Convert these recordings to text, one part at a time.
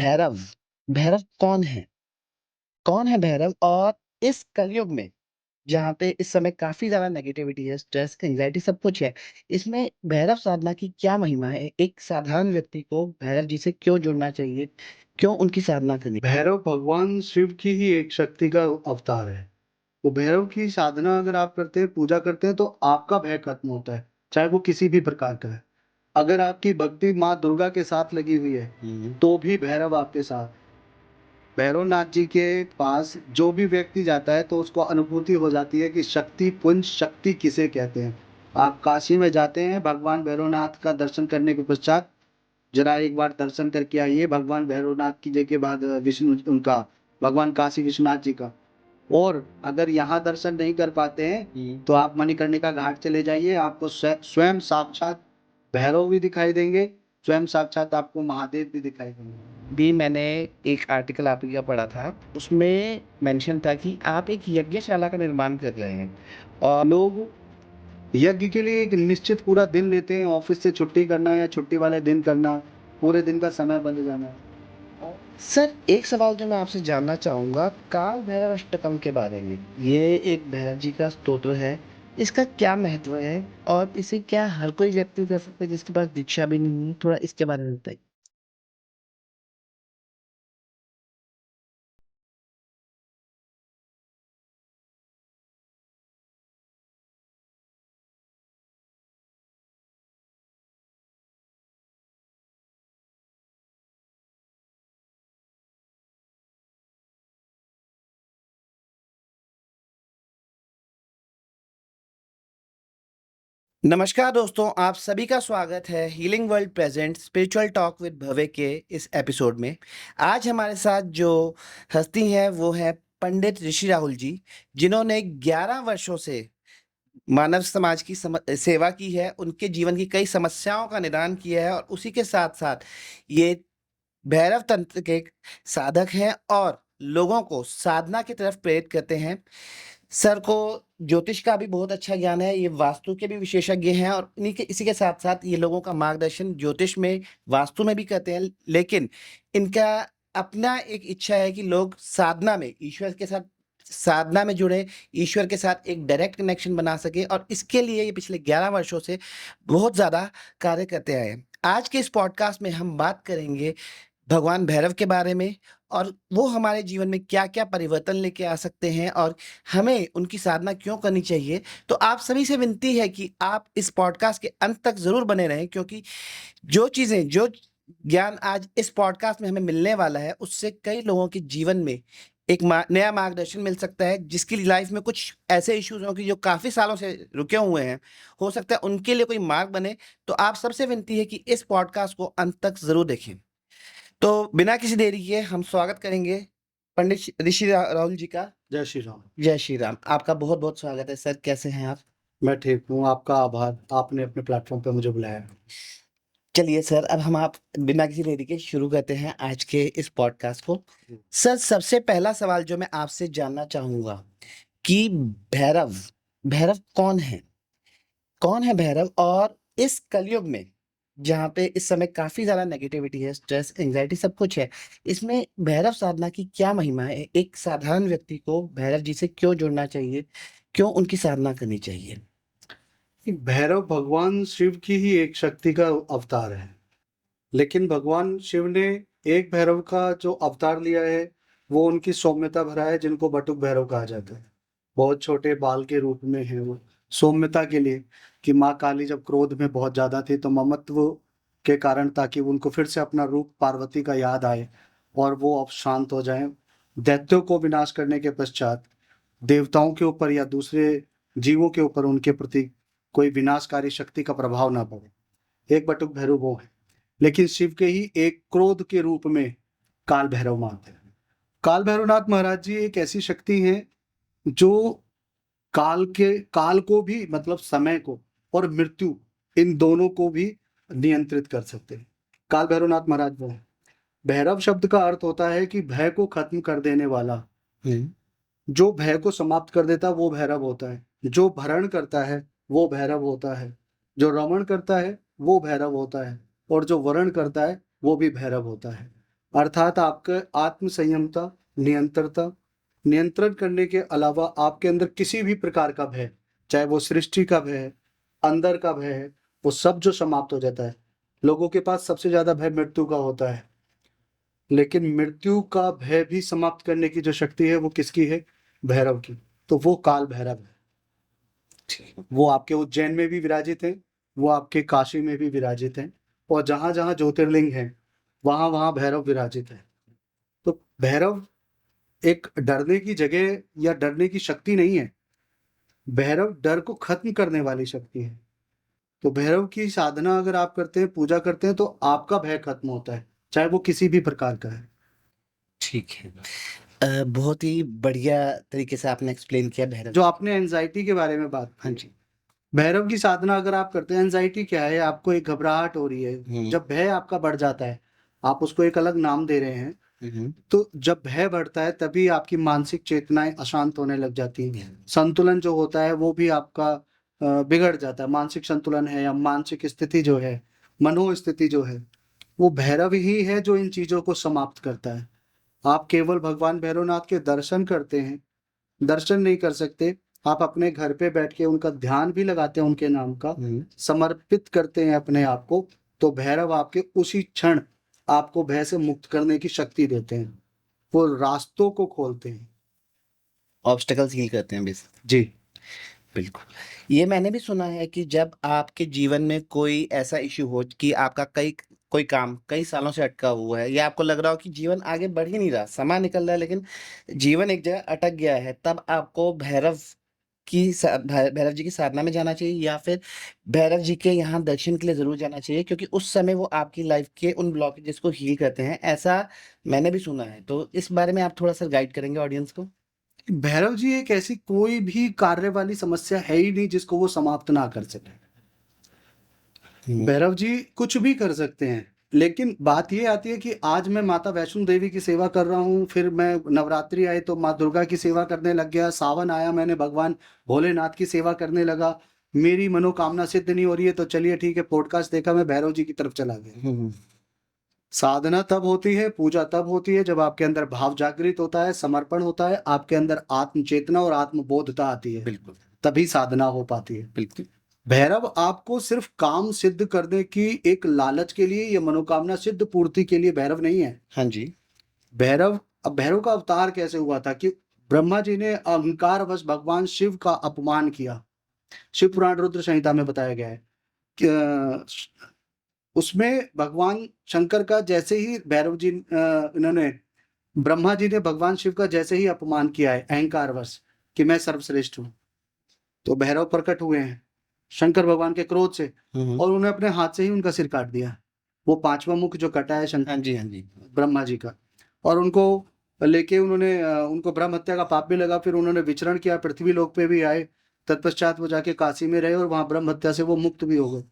भैरव भैरव कौन है? कौन है भैरव? और इस कलयुग में जहाँ पे इस समय काफी ज्यादा नेगेटिविटी है, स्ट्रेस, एंजाइटी सब कुछ है, इसमें भैरव साधना की क्या महिमा है? एक साधारण व्यक्ति को भैरव जी से क्यों जुड़ना चाहिए? क्यों उनकी साधना करनी? भैरव भगवान शिव की ही एक शक्ति का अवतार है। वो भैरव की साधना अगर आप करते हैं, पूजा करते हैं, तो आपका भय खत्म होता है, चाहे वो किसी भी प्रकार का है। अगर आपकी भक्ति माँ दुर्गा के साथ लगी हुई है, तो भी भैरव आपके साथ। भैरव नाथ जी के पास जो भी व्यक्ति जाता है, तो उसको अनुभूति हो जाती है कि शक्ति, पुंज शक्ति किसे कहते हैं। आप काशी में जाते हैं, भगवान भैरवनाथ का दर्शन करने के पश्चात जरा एक बार दर्शन करके आइए भगवान भैरवनाथ की जगह बाद विष्णु उनका, भगवान काशी विश्वनाथ जी का। और अगर यहाँ दर्शन नहीं कर पाते हैं, तो आप मणिकर्णिका घाट चले जाइए, आपको स्वयं साक्षात भैरव भी दिखाई देंगे, स्वयं साक्षात आपको महादेव भी दिखाई देंगे। भी मैंने एक आर्टिकल आप ही का पढ़ा था, उसमें मेंशन था कि आप एक यज्ञशाला का निर्माण कर रहे हैं और लोग यज्ञ के लिए एक निश्चित पूरा दिन लेते हैं, ऑफिस से छुट्टी करना या छुट्टी वाले दिन करना, पूरे दिन का समय बंद जाना। सर, एक सवाल जो मैं आपसे जानना चाहूँगा काल भैरव अष्टकम के बारे में। ये एक भैरव जी का स्तोत्र है। इसका क्या महत्व है और इसे क्या हर कोई व्यक्ति कर सकता है जिसके पास दीक्षा भी नहीं है? थोड़ा इसके बारे में बताइए। नमस्कार दोस्तों, आप सभी का स्वागत है healing world present spiritual talk with Bhavya के इस एपिसोड में। आज हमारे साथ जो हस्ती हैं वो है पंडित ऋषि राहुल जी, जिन्होंने 11 वर्षों से मानव समाज की सेवा की है, उनके जीवन की कई समस्याओं का निदान किया है और उसी के साथ-साथ ये भैरव तंत्र के साधक हैं और लोगों को साधना की तरफ प्रेरित करते हैं। सर को ज्योतिष का भी बहुत अच्छा ज्ञान है, ये वास्तु के भी विशेषज्ञ हैं और इन्हीं के इसी के साथ-साथ ये लोगों का मार्गदर्शन ज्योतिष में, वास्तु में भी करते हैं। लेकिन इनका अपना एक इच्छा है कि लोग साधना में ईश्वर के साथ साधना में जुड़ें, ईश्वर के साथ एक डायरेक्ट कनेक्शन बना सकें और इसके लिए ये पिछले 11 वर्षों से बहुत ज़्यादा कार्य करते आए हैं। आज के इस पॉडकास्ट में हम बात करेंगे भगवान भैरव के बारे में और वो हमारे जीवन में क्या-क्या परिवर्तन लेके आ सकते हैं और हमें उनकी साधना क्यों करनी चाहिए। तो आप सभी से विनती है कि आप इस पॉडकास्ट के अंत तक ज़रूर बने रहें, क्योंकि जो ज्ञान आज इस पॉडकास्ट में हमें मिलने वाला है, उससे कई लोगों के जीवन में एक नया मार्गदर्शन मिल सकता है, जिसकी लाइफ में कुछ ऐसे इश्यूज़ हों कि जो काफ़ी सालों से रुके हुए हैं, हो सकता है उनके लिए कोई मार्ग बने। तो आप सबसे विनती है कि इस पॉडकास्ट को अंत तक ज़रूर देखें। तो बिना किसी देरी के हम स्वागत करेंगे पंडित ऋषि राहुल जी का। जय श्री राम। जय श्री राम। आपका बहुत-बहुत स्वागत है सर, कैसे हैं आप? मैं ठीक हूँ, आपका आभार, आपने अपने प्लेटफॉर्म पे मुझे बुलाया। चलिए सर, अब हम आप बिना किसी देरी के शुरू करते हैं आज के इस पॉडकास्ट को। सर, सबसे पहला सवाल जो मैं आपसे जानना चाहूँगा कि भैरव, भैरव कौन है? कौन है भैरव? और इस कलयुग में जहाँ पे इस समय काफ़ी ज़्यादा नेगेटिविटी है, स्ट्रेस, एंग्ज़ायटी सब कुछ है, इसमें भैरव साधना की क्या महिमा है? एक साधारण व्यक्ति को भैरव जी से क्यों जुड़ना चाहिए? क्यों उनकी साधना करनी चाहिए? भैरव भगवान शिव की ही एक शक्ति का अवतार है, लेकिन भगवान शिव ने एक भैरव का जो अवतार लिया है, वो उनकी सौम्यता भरा है, जिनको बटुक भैरव कहा जाता है। बहुत छोटे बाल के रूप में है वो, सौम्यता के लिए, कि माँ काली जब क्रोध में बहुत ज्यादा थी, तो ममत्व के कारण, ताकि उनको फिर से अपना रूप पार्वती का याद आए और वो अब शांत हो जाएं। दैत्यों को विनाश करने के पश्चात देवताओं के ऊपर या दूसरे जीवों के ऊपर उनके प्रति कोई विनाशकारी शक्ति का प्रभाव ना पड़े। एक बटुक भैरव वो है। लेकिन शिव के ही एक क्रोध के रूप में काल भैरव मानते हैं। काल भैरवनाथ महाराज जी एक ऐसी शक्ति है जो काल को भी, मतलब समय को और मृत्यु, इन दोनों को भी नियंत्रित कर सकते हैं। काल भैरवनाथ महाराज वो है। भैरव शब्द का अर्थ होता है कि भय को खत्म कर देने वाला। हुँ। जो भय को समाप्त कर देता है वो भैरव होता है। जो भरण करता है वो भैरव होता है। जो रमण करता है वो भैरव होता है। और जो वरण करता है वो भी भैरव होता है। अर्थात आपका आत्म संयमता, नियंत्रता, नियंत्रण करने के अलावा आपके अंदर किसी भी प्रकार का भय, चाहे वो सृष्टि का भय है, अंदर का भय है, वो सब जो समाप्त हो जाता है। लोगों के पास सबसे ज्यादा भय मृत्यु का होता है, लेकिन मृत्यु का भय भी समाप्त करने की जो शक्ति है वो किसकी है? भैरव की। तो वो काल भैरव है। वो आपके उज्जैन में भी विराजित हैं, वो आपके काशी में भी विराजित हैं, और जहां जहां ज्योतिर्लिंग है वहां वहां भैरव विराजित है। तो भैरव एक डरने की जगह या डरने की शक्ति नहीं है। भैरव डर को खत्म करने वाली शक्ति है। तो भैरव की साधना अगर आप करते हैं, पूजा करते हैं, तो आपका भय खत्म होता है, चाहे वो किसी भी प्रकार का है। ठीक है। बहुत ही बढ़िया तरीके से आपने एक्सप्लेन किया भैरव। जो आपने एंजाइटी के बारे में बात हाँ की, जी। भैरव की साधना अगर आप करते हैं, एंजाइटी क्या है? आपको एक घबराहट हो रही है, जब भय आपका बढ़ जाता है, आप उसको एक अलग नाम दे रहे हैं, तो जब भय बढ़ता है तभी आपकी मानसिक चेतनाएं अशांत होने लग जाती हैं। संतुलन जो होता है वो भी आपका बिगड़ जाता है। मानसिक संतुलन है या मानसिक स्थिति जो है, मनोस्थिति जो है, वो भैरव ही है जो इन चीजों को समाप्त करता है। आप केवल भगवान भैरवनाथ के दर्शन करते हैं, दर्शन नहीं कर सकते, आप अपने घर पे बैठ के उनका ध्यान भी लगाते हैं, उनके नाम का समर्पित करते हैं अपने आप को, तो भैरव आपके उसी क्षण आपको भय से मुक्त करने की शक्ति देते हैं। वो रास्तों को खोलते हैं। ऑब्स्टेकल्स हील करते हैं बेसिक। जी। बिल्कुल। ये मैंने भी सुना है कि जब आपके जीवन में कोई ऐसा इश्यू हो कि आपका कोई काम कई सालों से अटका हुआ है या आपको लग रहा हो कि जीवन आगे बढ़ ही नहीं रहा, समय निकल रहा है लेकिन जीवन एक जगह अटक गया है, तब आपको भैरव जी की साधना में जाना चाहिए या फिर भैरव जी के यहाँ दर्शन के लिए ज़रूर जाना चाहिए, क्योंकि उस समय वो आपकी लाइफ के उन ब्लॉकेजेस को हील करते हैं, ऐसा मैंने भी सुना है। तो इस बारे में आप थोड़ा-सा गाइड करेंगे ऑडियंस को? भैरव जी एक ऐसी कोई भी कार्य वाली समस्या है ही नहीं जिसको वो समाप्त ना कर सके। हुँ। भैरव जी कुछ भी कर सकते हैं, लेकिन बात ये आती है कि आज मैं माता वैष्णो देवी की सेवा कर रहा हूँ, फिर मैं नवरात्रि आए तो माँ दुर्गा की सेवा करने लग गया, सावन आया मैंने भगवान भोलेनाथ की सेवा करने लगा, मेरी मनोकामना सिद्ध नहीं हो रही है, तो चलिए ठीक है, पॉडकास्ट देखा, मैं भैरव जी की तरफ चला गया। हुँ, साधना तब होती है, पूजा तब होती है जब आपके अंदर भाव जागृत होता है, समर्पण होता है, आपके अंदर आत्म चेतना और आत्मबोधता आती है, बिल्कुल, तभी साधना हो पाती है। बिल्कुल। भैरव आपको सिर्फ काम सिद्ध करने की एक लालच के लिए या मनोकामना सिद्ध पूर्ति के लिए भैरव नहीं है। हाँ जी। अब भैरव का अवतार कैसे हुआ था कि ब्रह्मा जी ने अहंकारवश भगवान शिव का अपमान किया। शिव पुराण रुद्र संहिता में बताया गया है कि उसमें भगवान शंकर का जैसे ही भैरव जी इन्होंने ब्रह्मा जी ने भगवान शिव का जैसे ही अपमान किया है अहंकारवश कि मैं सर्वश्रेष्ठ हूँ, तो भैरव प्रकट हुए हैं शंकर भगवान के क्रोध से, और उन्होंने अपने हाथ से ही उनका सिर काट दिया। वो पांचवा मुख जो कटा है हाँ जी, हाँ जी। ब्रह्मा जी का, और उनको लेके उन्होंने उनको ब्रह्म हत्या का पाप भी लगा, फिर उन्होंने विचरण किया, पृथ्वी लोक पे भी आए, तत्पश्चात वो जाके काशी में रहे और वहां ब्रह्म हत्या से वो मुक्त भी हो गए।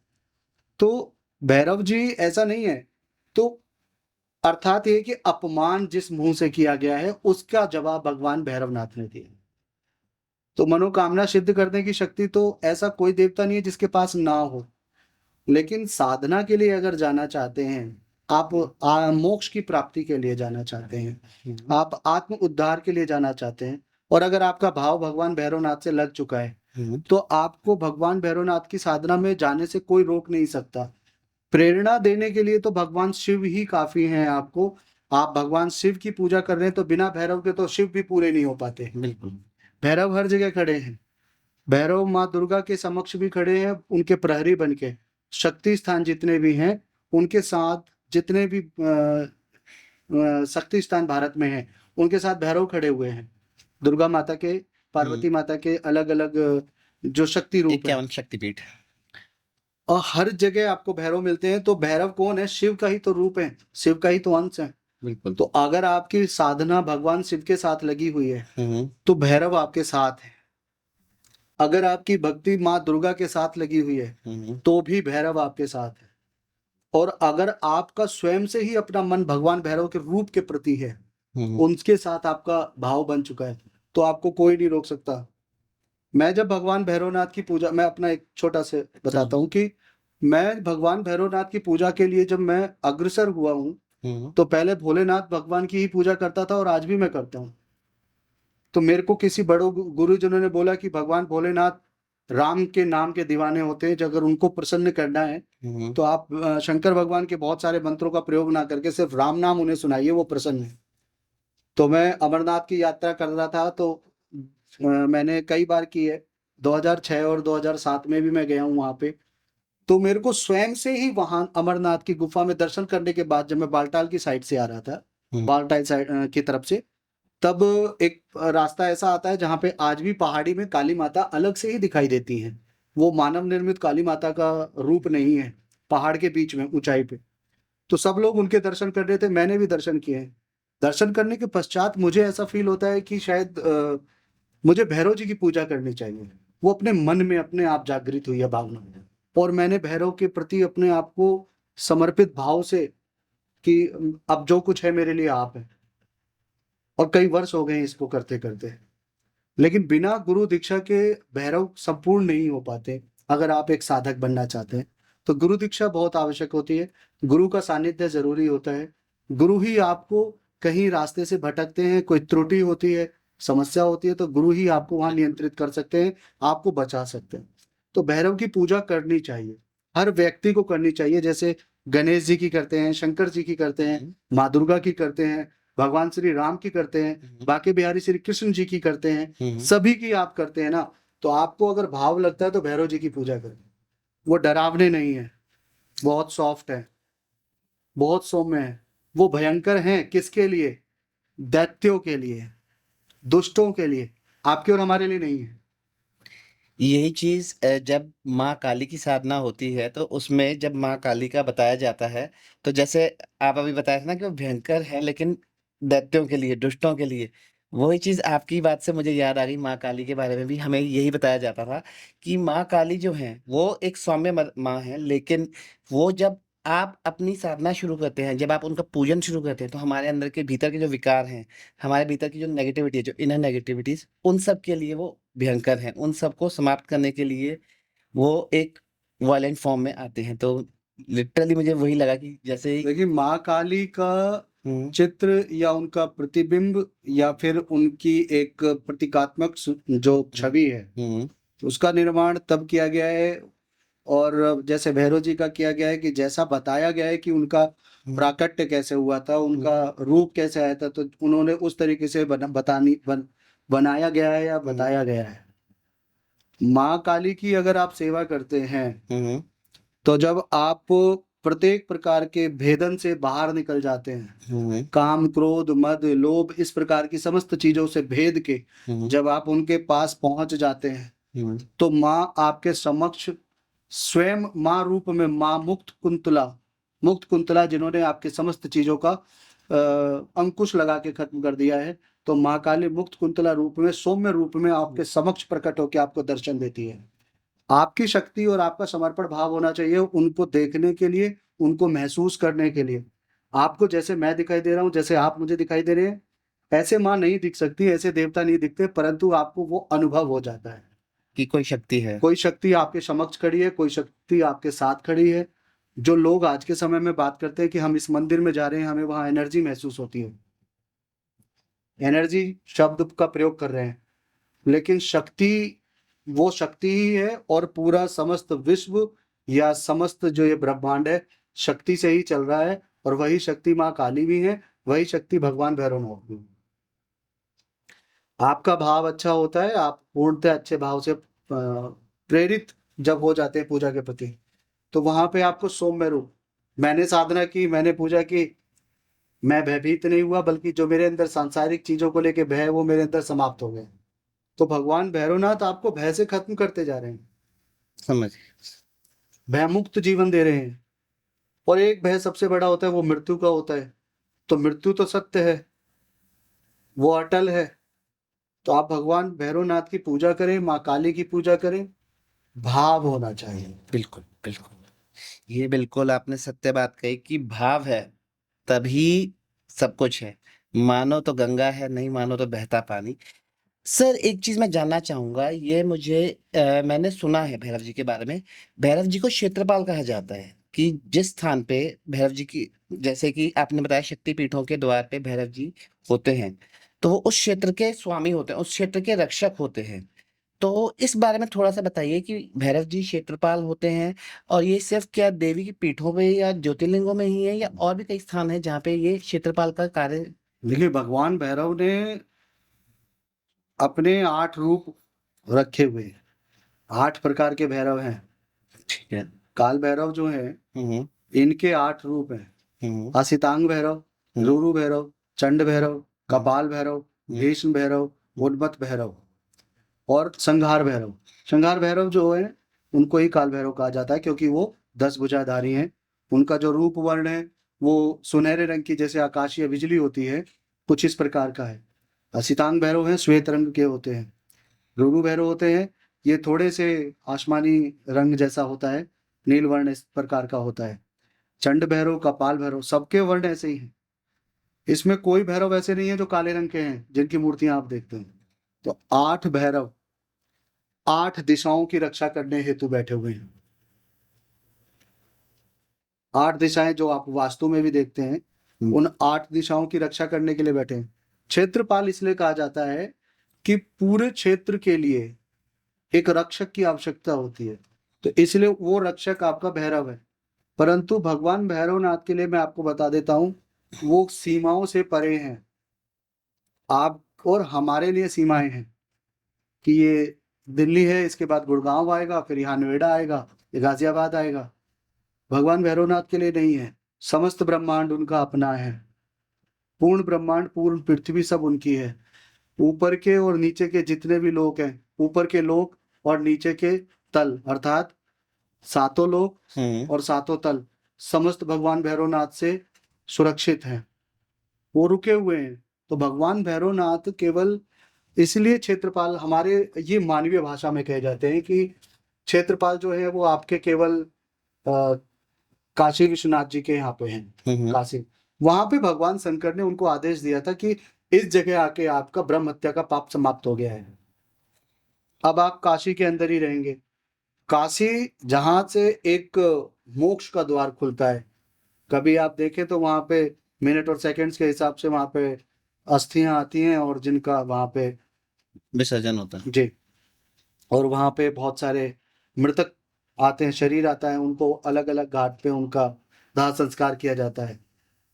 तो भैरव जी ऐसा नहीं है। तो अर्थात ये कि अपमान जिस मुंह से किया गया है उसका जवाब भगवान भैरवनाथ ने दिया। तो मनोकामना सिद्ध करने की शक्ति तो ऐसा कोई देवता नहीं है जिसके पास ना हो, लेकिन साधना के लिए अगर जाना चाहते हैं आप, मोक्ष की प्राप्ति के लिए जाना चाहते हैं, आप आत्म उद्धार के लिए जाना चाहते हैं, और अगर आपका भाव भगवान भैरवनाथ से लग चुका है, तो आपको भगवान भैरवनाथ की साधना में जाने से कोई रोक नहीं सकता। प्रेरणा देने के लिए तो भगवान शिव ही काफी हैं आपको। आप भगवान शिव की पूजा कर रहे हैं तो बिना भैरव के तो शिव भी पूरे नहीं हो पाते। बिल्कुल। भैरव हर जगह खड़े हैं। भैरव माँ दुर्गा के समक्ष भी खड़े हैं, उनके प्रहरी बन के। शक्ति स्थान जितने भी हैं उनके साथ, जितने भी शक्ति स्थान भारत में हैं उनके साथ भैरव खड़े हुए हैं। दुर्गा माता के, पार्वती माता के अलग अलग जो शक्ति रूप है, 51 शक्तिपीठ। और हर जगह आपको भैरव मिलते हैं। तो भैरव कौन है? शिव का ही तो रूप है, शिव का ही तो अंश है। बिल्कुल। तो अगर आपकी साधना भगवान शिव के साथ लगी हुई है तो भैरव आपके साथ है। अगर आपकी भक्ति माँ दुर्गा के साथ लगी हुई है तो भी भैरव आपके साथ है। और अगर आपका स्वयं से ही अपना मन भगवान भैरव के रूप के प्रति है, उनके साथ आपका भाव बन चुका है, तो आपको कोई नहीं रोक सकता। मैं जब भगवान भैरवनाथ की पूजा, मैं अपना एक छोटा से बताता हूँ कि मैं भगवान भैरवनाथ की पूजा के लिए जब मैं अग्रसर हुआ हूँ, तो पहले भोलेनाथ भगवान की ही पूजा करता था और आज भी मैं करता हूँ। तो मेरे को किसी बड़ों गुरुजनों ने बोला कि भगवान भोलेनाथ राम के नाम के दीवाने होते हैं, जो अगर उनको प्रसन्न करना है तो आप शंकर भगवान के बहुत सारे मंत्रों का प्रयोग ना करके सिर्फ राम नाम उन्हें सुनाइए, वो प्रसन्न है। तो मैं अमरनाथ की यात्रा कर रहा था, तो मैंने कई बार की है, 2006 और 2007 में भी मैं गया हूँ वहां पे। तो मेरे को स्वयं से ही वहां अमरनाथ की गुफा में दर्शन करने के बाद, जब मैं बालटाल की साइड से आ रहा था, बालटाल साइड की तरफ से, तब एक रास्ता ऐसा आता है जहाँ पे आज भी पहाड़ी में काली माता अलग से ही दिखाई देती हैं। वो मानव निर्मित काली माता का रूप नहीं है, पहाड़ के बीच में ऊंचाई पे। तो सब लोग उनके दर्शन कर रहे थे, मैंने भी दर्शन किए हैं। दर्शन करने के पश्चात मुझे ऐसा फील होता है कि शायद मुझे भैरव जी की पूजा करनी चाहिए। वो अपने मन में अपने आप जागृत हुई है भावना, और मैंने भैरव के प्रति अपने आप को समर्पित भाव से कि अब जो कुछ है मेरे लिए आप है। और कई वर्ष हो गए इसको करते करते, लेकिन बिना गुरु दीक्षा के भैरव संपूर्ण नहीं हो पाते। अगर आप एक साधक बनना चाहते हैं तो गुरु दीक्षा बहुत आवश्यक होती है, गुरु का सानिध्य जरूरी होता है। गुरु ही आपको कहीं रास्ते से भटकते हैं, कोई त्रुटि होती है, समस्या होती है, तो गुरु ही आपको वहां नियंत्रित कर सकते हैं, आपको बचा सकते हैं। तो भैरव की पूजा करनी चाहिए, हर व्यक्ति को करनी चाहिए। जैसे गणेश जी की करते हैं, शंकर जी की करते हैं, माँ दुर्गा की करते हैं, भगवान श्री राम की करते हैं, बाके बिहारी श्री कृष्ण जी की करते हैं, सभी की आप करते हैं ना। तो आपको अगर भाव लगता है तो भैरव जी की पूजा करें। वो डरावने नहीं है, बहुत सॉफ्ट है, बहुत सौम्य है। वो भयंकर हैं किसके लिए? दैत्यों के लिए, दुष्टों के लिए, आपके और हमारे लिए नहीं है। यही चीज जब माँ काली की साधना होती है तो उसमें जब माँ काली का बताया जाता है, तो जैसे आप अभी बताया था ना कि वो भयंकर है लेकिन दैत्यों के लिए, दुष्टों के लिए, वही चीज आपकी बात से मुझे याद आ गई। माँ काली के बारे में भी हमें यही बताया जाता था कि माँ काली जो है वो एक सौम्य माँ है, लेकिन वो जब आप अपनी साधना शुरू करते हैं, जब आप उनका पूजन शुरू करते हैं, तो हमारे अंदर के भीतर के जो विकार हैं, हमारे भीतर की जो नेगेटिविटी है, जो इनर नेगेटिविटीज, उन सब के लिए वो भयंकर हैं। उन सबको समाप्त करने के लिए वो एक वायलेंट फॉर्म में आते हैं। तो लिटरली मुझे वही लगा कि जैसे देखिए, माँ काली का हम्म चित्र या उनका प्रतिबिंब या फिर उनकी एक प्रतीकात्मक जो छवि है, हम्म उसका निर्माण तब किया गया है, और जैसे भैरव जी का किया गया है कि जैसा बताया गया है कि उनका प्राकट्य कैसे हुआ था, उनका रूप कैसे आया था, तो उन्होंने उस तरीके से बनाया गया है या बताया गया है। माँ काली की अगर आप सेवा करते हैं हम्म तो जब आप प्रत्येक प्रकार के भेदन से बाहर निकल जाते हैं, हम्म काम क्रोध मद लोभ इस प्रकार की समस्त चीजों से भेद के जब आप उनके पास पहुंच जाते हैं, तो माँ आपके समक्ष स्वयं माँ रूप में, माँ मुक्त कुंतला जिन्होंने आपके समस्त चीजों का अंकुश लगा के खत्म कर दिया है, तो माँ काली मुक्त कुंतला रूप में, सौम्य रूप में आपके समक्ष प्रकट होकर आपको दर्शन देती है। आपकी शक्ति और आपका समर्पण भाव होना चाहिए उनको देखने के लिए, उनको महसूस करने के लिए। आपको जैसे मैं दिखाई दे रहा हूँ, जैसे आप मुझे दिखाई दे रहे हैं, ऐसे माँ नहीं दिख सकती, ऐसे देवता नहीं दिखते, परंतु आपको वो अनुभव हो जाता है कि कोई शक्ति है। कोई शक्ति आपके समक्ष खड़ी है, कोई शक्ति आपके साथ खड़ी है। जो लोग आज के समय में बात करते हैं कि हम इस मंदिर में जा रहे हैं, हमें वहां एनर्जी महसूस होती है, एनर्जी शब्द का प्रयोग कर रहे हैं, लेकिन शक्ति वो शक्ति ही है, और पूरा समस्त विश्व या समस्त जो ये ब्रह्मांड है शक्ति से ही चल रहा है, और वही शक्ति माँ काली भी है, वही शक्ति भगवान भैरवनाथ भी है। आपका भाव अच्छा होता है, आप पूर्णतः अच्छे भाव से प्रेरित जब हो जाते हैं पूजा के प्रति, तो वहां पे आपको सौम्य रूप, मैंने साधना की, मैंने पूजा की, मैं भयभीत नहीं हुआ, बल्कि जो मेरे अंदर सांसारिक चीजों को लेके भय है वो मेरे अंदर समाप्त हो गए। तो भगवान भैरवनाथ आपको भय से खत्म करते जा रहे हैं, समझ। भयमुक्त जीवन दे रहे हैं। और एक भय सबसे बड़ा होता है, वो मृत्यु का होता है। तो मृत्यु तो सत्य है, वो अटल है। तो आप भगवान भैरवनाथ की पूजा करें, माँ काली की पूजा करें, भाव होना चाहिए। बिल्कुल बिल्कुल, ये बिल्कुल आपने सत्य बात कही कि भाव है तभी सब कुछ है। मानो तो गंगा है, नहीं मानो तो बहता पानी। सर एक चीज मैं जानना चाहूंगा, ये मुझे मैंने सुना है भैरव जी के बारे में। भैरव जी को क्षेत्रपाल कहा जाता है कि जिस स्थान पे भैरव जी की जैसे कि आपने बताया शक्तिपीठों के द्वार पे भैरव जी होते हैं, तो वो उस क्षेत्र के स्वामी होते हैं, उस क्षेत्र के रक्षक होते हैं। तो इस बारे में थोड़ा-सा बताइए कि भैरव जी क्षेत्रपाल होते हैं और ये सिर्फ़ क्या देवी की पीठों पे या ज्योतिर्लिंगों में ही है या और भी कई स्थान हैं जहाँ पे ये क्षेत्रपाल का कार्य। देखिए, भगवान भैरव ने अपने 8 रूप रखे हुए हैं। 8 प्रकार के भैरव हैं। ठीक है। काल भैरव जो हैं, हुँ, हुँ। इनके 8 रूप हैं। हुँ, असितांग भैरव, हुँ, रुरु भैरव, चंड भैरव, हुँ, कपाल भैरव, हुँ, भीष्म भैरव, हुँ, उन्मत्त भैरव और संहार भैरव। संहार भैरव जो है, उनको ही काल भैरव कहा जाता है क्योंकि वो 10 भुजाधारी हैं। उनका जो रूप वर्ण है, वो सुनहरे रंग की जैसे आकाशीय बिजली होती है, कुछ इस प्रकार का है। असितांग भैरव हैं, श्वेत रंग के होते हैं। रुरु भैरव होते हैं, ये थोड़े से आसमानी रंग जैसा होता है, नील वर्ण इस प्रकार का होता है। चंड भैरव, कपाल भैरव, सबके वर्ण ऐसे ही हैं। इसमें कोई भैरव ऐसे नहीं है जो काले रंग के हैं, जिनकी मूर्तियां आप देखते हैं। तो 8 भैरव 8 दिशाओं की रक्षा करने हेतु बैठे हुए हैं। 8 दिशाएं जो आप वास्तु में भी देखते हैं, हुँ, उन 8 दिशाओं की रक्षा करने के लिए बैठे हैं। क्षेत्रपाल इसलिए कहा जाता है कि पूरे क्षेत्र के लिए एक रक्षक की आवश्यकता होती है, तो इसलिए वो रक्षक आपका भैरव है। परंतु भगवान भैरवनाथ के लिए मैं आपको बता देता हूं, वो सीमाओं से परे हैं। आप और हमारे लिए सीमाएं हैं कि ये दिल्ली है, इसके बाद गुड़गांव आएगा, फिर यहाँ नोएडा आएगा, ये गाजियाबाद आएगा। भगवान भैरवनाथ के लिए नहीं है। समस्त ब्रह्मांड उनका अपना है। पूर्ण ब्रह्मांड, पूर्ण पृथ्वी सब उनकी है। ऊपर के और नीचे के जितने भी लोक हैं, ऊपर के लोक और नीचे के तल, अर्थात सातों लोक हुँ, और सातों तल समस्त भगवान भैरवनाथ से सुरक्षित हैं। वो रुके हुए हैं। तो भगवान भैरवनाथ केवल इसलिए क्षेत्रपाल, हमारे ये मानवीय भाषा में कहे जाते हैं कि क्षेत्रपाल जो है वो आपके केवल काशी विश्वनाथ जी के यहाँ पे हैं। हुँ, हुँ, काशी, वहां पे भगवान शंकर ने उनको आदेश दिया था कि इस जगह आके आपका ब्रह्म हत्या का पाप समाप्त हो गया है, अब आप काशी के अंदर ही रहेंगे। काशी जहां से एक मोक्ष का द्वार खुलता है। कभी आप देखें तो वहां पे मिनट और सेकंड्स के हिसाब से वहां पे अस्थियां आती हैं और जिनका वहां पे विसर्जन होता है। जी, और वहां पे बहुत सारे मृतक आते हैं, शरीर आता है, उनको अलग अलग घाट पे उनका दाह संस्कार किया जाता है।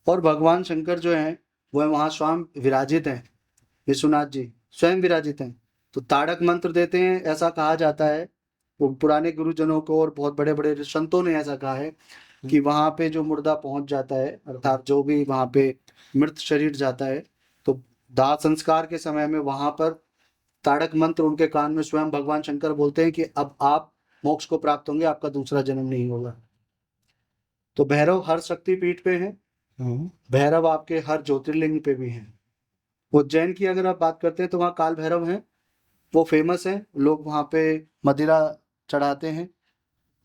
और भगवान शंकर जो हैं, वह वहां स्वयं विराजित हैं। विश्वनाथ जी स्वयं विराजित हैं। तो ताड़क मंत्र देते हैं, ऐसा कहा जाता है। वो पुराने गुरुजनों को और बहुत बड़े बड़े संतों ने ऐसा कहा है कि वहां पे जो मुर्दा पहुंच जाता है, अर्थात जो भी वहां पे मृत शरीर जाता है, तो दाह संस्कार के समय में वहां पर ताड़क मंत्र उनके कान में स्वयं भगवान शंकर बोलते हैं कि अब आप मोक्ष को प्राप्त होंगे, आपका दूसरा जन्म नहीं होगा। तो भैरव हर शक्तिपीठ पे है। हुँ, भैरव आपके हर ज्योतिर्लिंग पे भी हैं। उज्जैन की अगर आप बात करते हैं तो वहाँ काल भैरव हैं, वो फेमस है। लोग वहाँ पे मदिरा चढ़ाते हैं,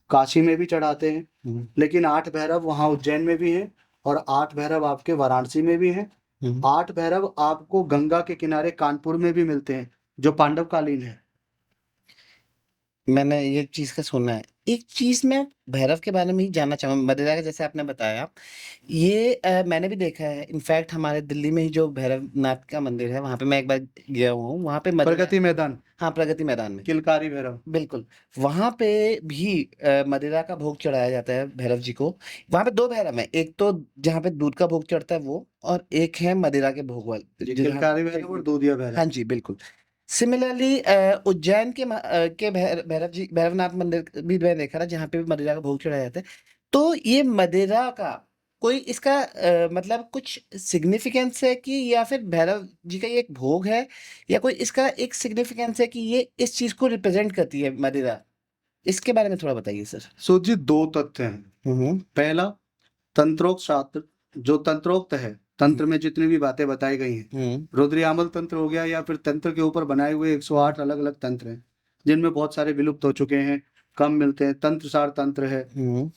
काशी में भी चढ़ाते हैं। हुँ, लेकिन 8 भैरव वहाँ उज्जैन में भी हैं और 8 भैरव आपके वाराणसी में भी हैं। हुँ। 8 भैरव आपको गंगा के किनारे कानपुर में भी मिलते हैं, जो पांडवकालीन है। मैंने ये चीज़ का सुना है। एक चीज़ मैं भैरव के बारे में ही जानना चाहूँगा, मदिरा का जैसे आपने बताया, ये मैंने भी देखा है। इनफैक्ट हमारे दिल्ली में ही जो भैरवनाथ का मंदिर है, वहाँ पे मैं एक बार गया हुआ हूँ, वहाँ पे मदिरा। प्रगति मैदान, हाँ, प्रगति मैदान में। किलकारी भैरव। बिल्कुल, वहाँ पे भी मदिरा का भोग चढ़ाया जाता है भैरव जी को। वहाँ पे 2 भैरव हैं, एक तो जहाँ पे दूध का भोग चढ़ता है वो, और एक है मदिरा के भोग वाले जी, जहाँ किलकारी पे। भैरव और दूधिया हाँ भैरव। जी, बिल्कुल। सिमिलरली उज्जैन के भैरव जी भैरवनाथ मंदिर भी मैंने देखा था जहाँ पे भी मदिरा का भोग चढ़ाया जाता है। तो ये मदिरा का कोई इसका मतलब कुछ सिग्निफिकेंस है कि या फिर भैरव जी का ये एक भोग है या कोई इसका एक सिग्निफिकेंस है कि ये इस चीज़ को रिप्रेज़ेंट करती है मदिरा? इसके बारे में थोड़ा बताइए सर। सो जी, 2 तथ्य हैं। हुँ, हुँ। पहला, तंत्रोक्त शास्त्र, जो तंत्रोक्त है, हुँ, तंत्र में जितनी भी बातें बताई गई हैं, हुँ, रुद्रयामल तंत्र हो गया या फिर तंत्र के ऊपर बनाए हुए 108 अलग अलग तंत्र हैं, जिनमें बहुत सारे विलुप्त हो चुके हैं, कम मिलते हैं। तंत्रसार तंत्र है, हुँ,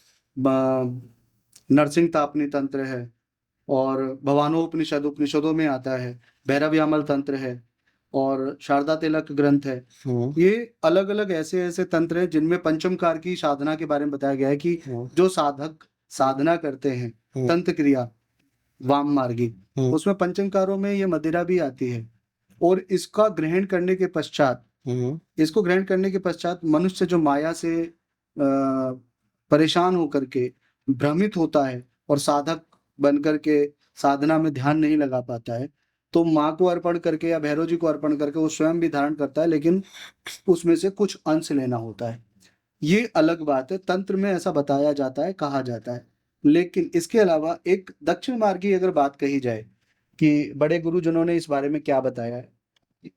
नरसिंह तापनी तंत्र है, और भवानोपनिषद उपनिषदों में आता है। भैरव यामल तंत्र है और शारदा तिलक ग्रंथ है। हुँ, ये अलग अलग ऐसे ऐसे तंत्र हैं जिनमें पंचमकार की साधना के बारे में बताया गया है कि हुँ, जो साधक साधना करते हैं, तंत्र क्रिया वाम मार्गी, उसमें पंचमकारों में ये मदिरा भी आती है। और इसका ग्रहण करने के पश्चात मनुष्य जो माया से परेशान होकर के भ्रमित होता है और साधक बन करके साधना में ध्यान नहीं लगा पाता है, तो माँ को अर्पण करके या भैरव जी को अर्पण करके वो स्वयं भी धारण करता है, लेकिन उसमें से कुछ अंश लेना होता है। ये अलग बात है, तंत्र में ऐसा बताया जाता है, कहा जाता है। लेकिन इसके अलावा एक दक्षिण मार्गी अगर बात कही जाए कि बड़े गुरुजनों ने इस बारे में क्या बताया है,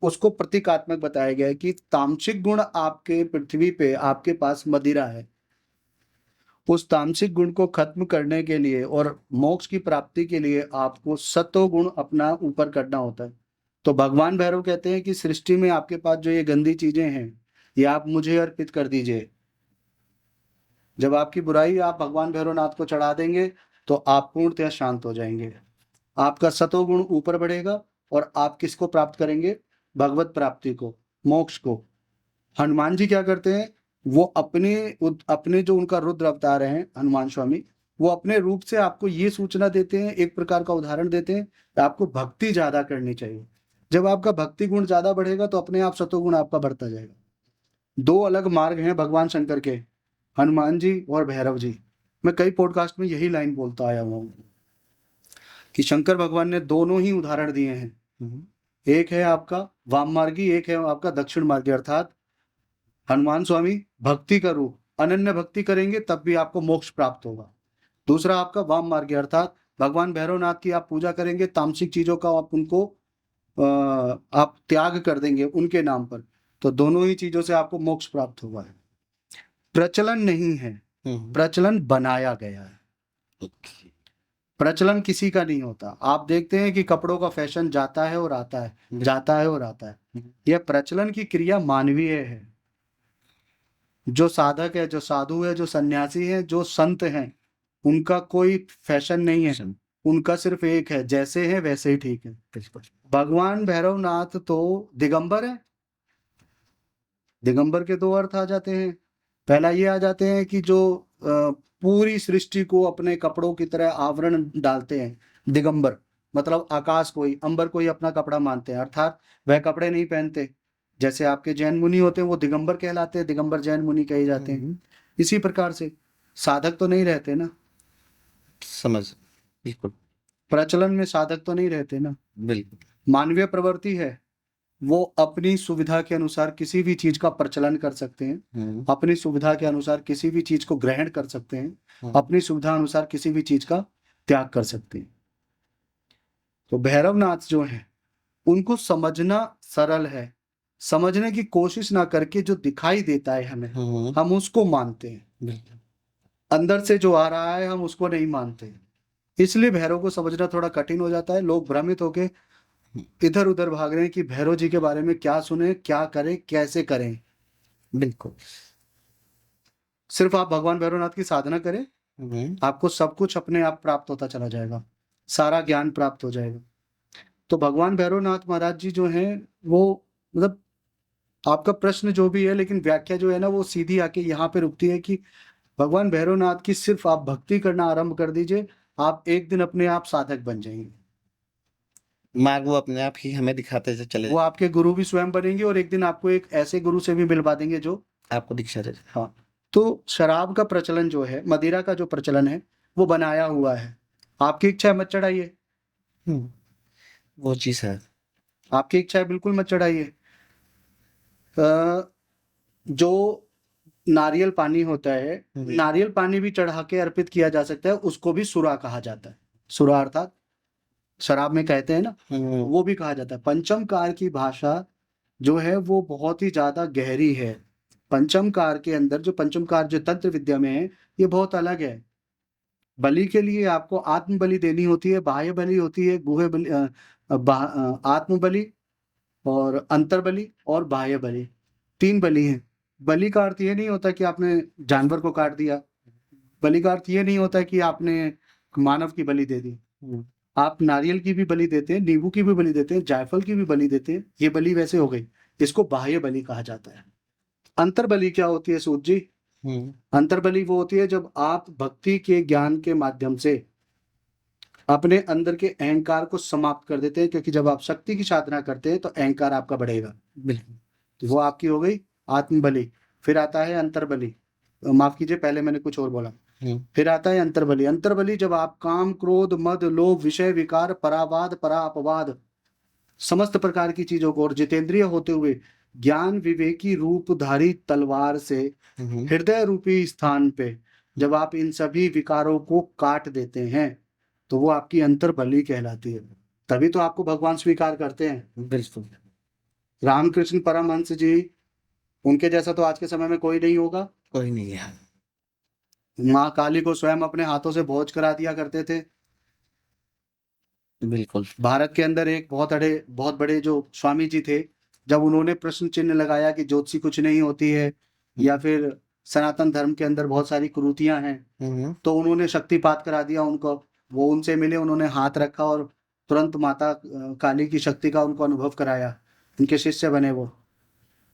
उसको प्रतीकात्मक बताया गया है कि तामसिक गुण आपके पृथ्वी पे आपके पास मदिरा है, उस तामसिक गुण को खत्म करने के लिए और मोक्ष की प्राप्ति के लिए आपको सत्व गुण अपना ऊपर करना होता है। तो भगवान भैरव कहते हैं कि सृष्टि में आपके पास जो ये गंदी चीजें हैं, ये आप मुझे अर्पित कर दीजिए। जब आपकी बुराई आप भगवान भैरवनाथ को चढ़ा देंगे तो आप पूर्णतः शांत हो जाएंगे, आपका सत्व गुण ऊपर बढ़ेगा और आप किसको प्राप्त करेंगे? भगवत प्राप्ति को, मोक्ष को। हनुमान जी क्या करते हैं, वो अपने जो उनका रुद्र अवतार है हनुमान स्वामी, वो अपने रूप से आपको ये सूचना देते हैं, एक प्रकार का उदाहरण देते हैं कि आपको भक्ति ज्यादा करनी चाहिए। जब आपका भक्ति गुण ज्यादा बढ़ेगा तो अपने आप सत्व गुण आपका बढ़ता जाएगा। दो अलग मार्ग हैं भगवान शंकर के, हनुमान जी और भैरव जी। मैं कई पॉडकास्ट में यही लाइन बोलता आया हूँ कि शंकर भगवान ने दोनों ही उदाहरण दिए हैं। एक है आपका वाम मार्गी, एक है आपका दक्षिण मार्गी, अर्थात हनुमान स्वामी भक्ति का रूप, अनन्य भक्ति करेंगे तब भी आपको मोक्ष प्राप्त होगा। दूसरा आपका वाम मार्गी, अर्थात भगवान भैरवनाथ की आप पूजा करेंगे, तामसिक चीजों का आप उनको आप त्याग कर देंगे उनके नाम पर, तो दोनों ही चीजों से आपको मोक्ष प्राप्त होगा। प्रचलन नहीं है, प्रचलन बनाया गया है। प्रचलन किसी का नहीं होता। आप देखते हैं कि कपड़ों का फैशन जाता है और आता है, जाता है और आता है। यह प्रचलन की क्रिया मानवीय है। जो साधक है, जो साधु है, जो सन्यासी है, जो संत हैं, उनका कोई फैशन नहीं है, उनका सिर्फ एक है, जैसे है वैसे ही ठीक है। भगवान भैरवनाथ तो दिगंबर है। दिगंबर के दो अर्थ आ जाते हैं। पहला ये आ जाते हैं कि जो पूरी सृष्टि को अपने कपड़ों की तरह आवरण डालते हैं, दिगंबर मतलब आकाश को ही, अंबर को ही अपना कपड़ा मानते हैं, अर्थात वह कपड़े नहीं पहनते। जैसे आपके जैन मुनि होते हैं वो दिगंबर कहलाते हैं, दिगंबर जैन मुनि कहे जाते हैं। इसी प्रकार से साधक तो नहीं रहते ना, समझ, बिल्कुल। प्रचलन में साधक तो नहीं रहते ना, बिल्कुल। मानवीय प्रवृत्ति है, वो अपनी सुविधा के अनुसार किसी भी चीज का प्रचलन कर सकते हैं, अपनी सुविधा के अनुसार किसी भी चीज को ग्रहण कर सकते हैं, अपनी सुविधा अनुसार किसी भी चीज का त्याग कर सकते हैं। तो भैरवनाथ जो है उनको समझना सरल है, समझने की कोशिश ना करके जो दिखाई देता है हमें, हम उसको मानते हैं। अंदर से जो आ रहा है हम उसको नहीं मानते, इसलिए भैरव को समझना थोड़ा कठिन हो जाता है। लोग भ्रमित होके इधर उधर भाग रहे हैं कि भैरव जी के बारे में क्या सुने, क्या करें, कैसे करें। बिल्कुल। सिर्फ आप भगवान भैरवनाथ की साधना करें, आपको सब कुछ अपने आप प्राप्त होता चला जाएगा, सारा ज्ञान प्राप्त हो जाएगा। तो भगवान भैरवनाथ महाराज जी जो हैं वो, मतलब आपका प्रश्न जो भी है, लेकिन व्याख्या जो है ना वो सीधी आके यहाँ पे रुकती है कि भगवान भैरवनाथ की सिर्फ आप भक्ति करना आरंभ कर दीजिए, आप एक दिन अपने आप साधक बन जाएंगे। मार्ग वो अपने आप ही हमें दिखाते चले, वो आपके गुरु भी स्वयं बनेंगे और एक दिन आपको एक ऐसे गुरु से भी मिलवा देंगे जो आपको दीक्षा दे। हाँ। तो शराब का प्रचलन जो है, मदिरा का जो प्रचलन है वो बनाया हुआ है। आपकी इच्छा है मत चढ़ाइए, वो चीज है, आपकी इच्छा है बिल्कुल मत चढ़ाइए। जो नारियल पानी होता है, नारियल पानी भी चढ़ा के अर्पित किया जा सकता है, उसको भी सुरा कहा जाता है। सुरा अर्थात शराब में कहते हैं ना, वो भी कहा जाता है। पंचम कार की भाषा जो है वो बहुत ही ज्यादा गहरी है। पंचम कार के अंदर जो पंचम कार जो तंत्र विद्या में है ये बहुत अलग है। बलि के लिए आपको आत्म बलि देनी होती है, बाह्य बलि होती है, गुह्य बलि, आत्म बलि और अंतर बलि और बाह्य बलि, 3 बलि हैं। बलि का अर्थ ये नहीं होता कि आपने जानवर को काट दिया, बलि का अर्थ ये नहीं होता कि आपने मानव की बलि दे दी। आप नारियल की भी बलि देते हैं, नींबू की भी बलि देते हैं, जायफल की भी बलि देते हैं, ये बलि वैसे हो गई, इसको बाह्य बलि कहा जाता है। अंतर बलि क्या होती है सूत जी? अंतर बलि वो होती है जब आप भक्ति के ज्ञान के माध्यम से अपने अंदर के अहंकार को समाप्त कर देते हैं, क्योंकि जब आप शक्ति की साधना करते हैं तो अहंकार आपका बढ़ेगा। बिल्कुल। तो वो आपकी हो गई आत्म बलि। फिर आता है अंतर बलि। माफ कीजिए, पहले मैंने कुछ और बोला। फिर आता है अंतर बलि। अंतर बलि जब आप काम, क्रोध, मद, लोभ, विषय विकार, परावाद, परा अपवाद, समस्त प्रकार की चीजों को और जितेंद्रिय होते हुए ज्ञान विवेकी रूपधारी तलवार से हृदय रूपी स्थान पे जब आप इन सभी विकारों को काट देते हैं तो वो आपकी अंतर बलि कहलाती है। तभी तो आपको भगवान स्वीकार करते हैं। बिल्कुल। रामकृष्ण परमहंस जी, उनके जैसा तो आज के समय में कोई नहीं होगा। कोई नहीं है। माँ काली को स्वयं अपने हाथों से भोज करा दिया करते थे। बिल्कुल। भारत के अंदर एक बहुत बड़े जो स्वामी जी थे, जब उन्होंने प्रश्न चिन्ह लगाया कि ज्योतिषी कुछ नहीं होती है या फिर सनातन धर्म के अंदर बहुत सारी कुरीतियां हैं, तो उन्होंने शक्तिपात करा दिया उनको। वो उनसे मिले, उन्होंने हाथ रखा और तुरंत माता काली की शक्ति का उनको अनुभव कराया। उनके शिष्य बने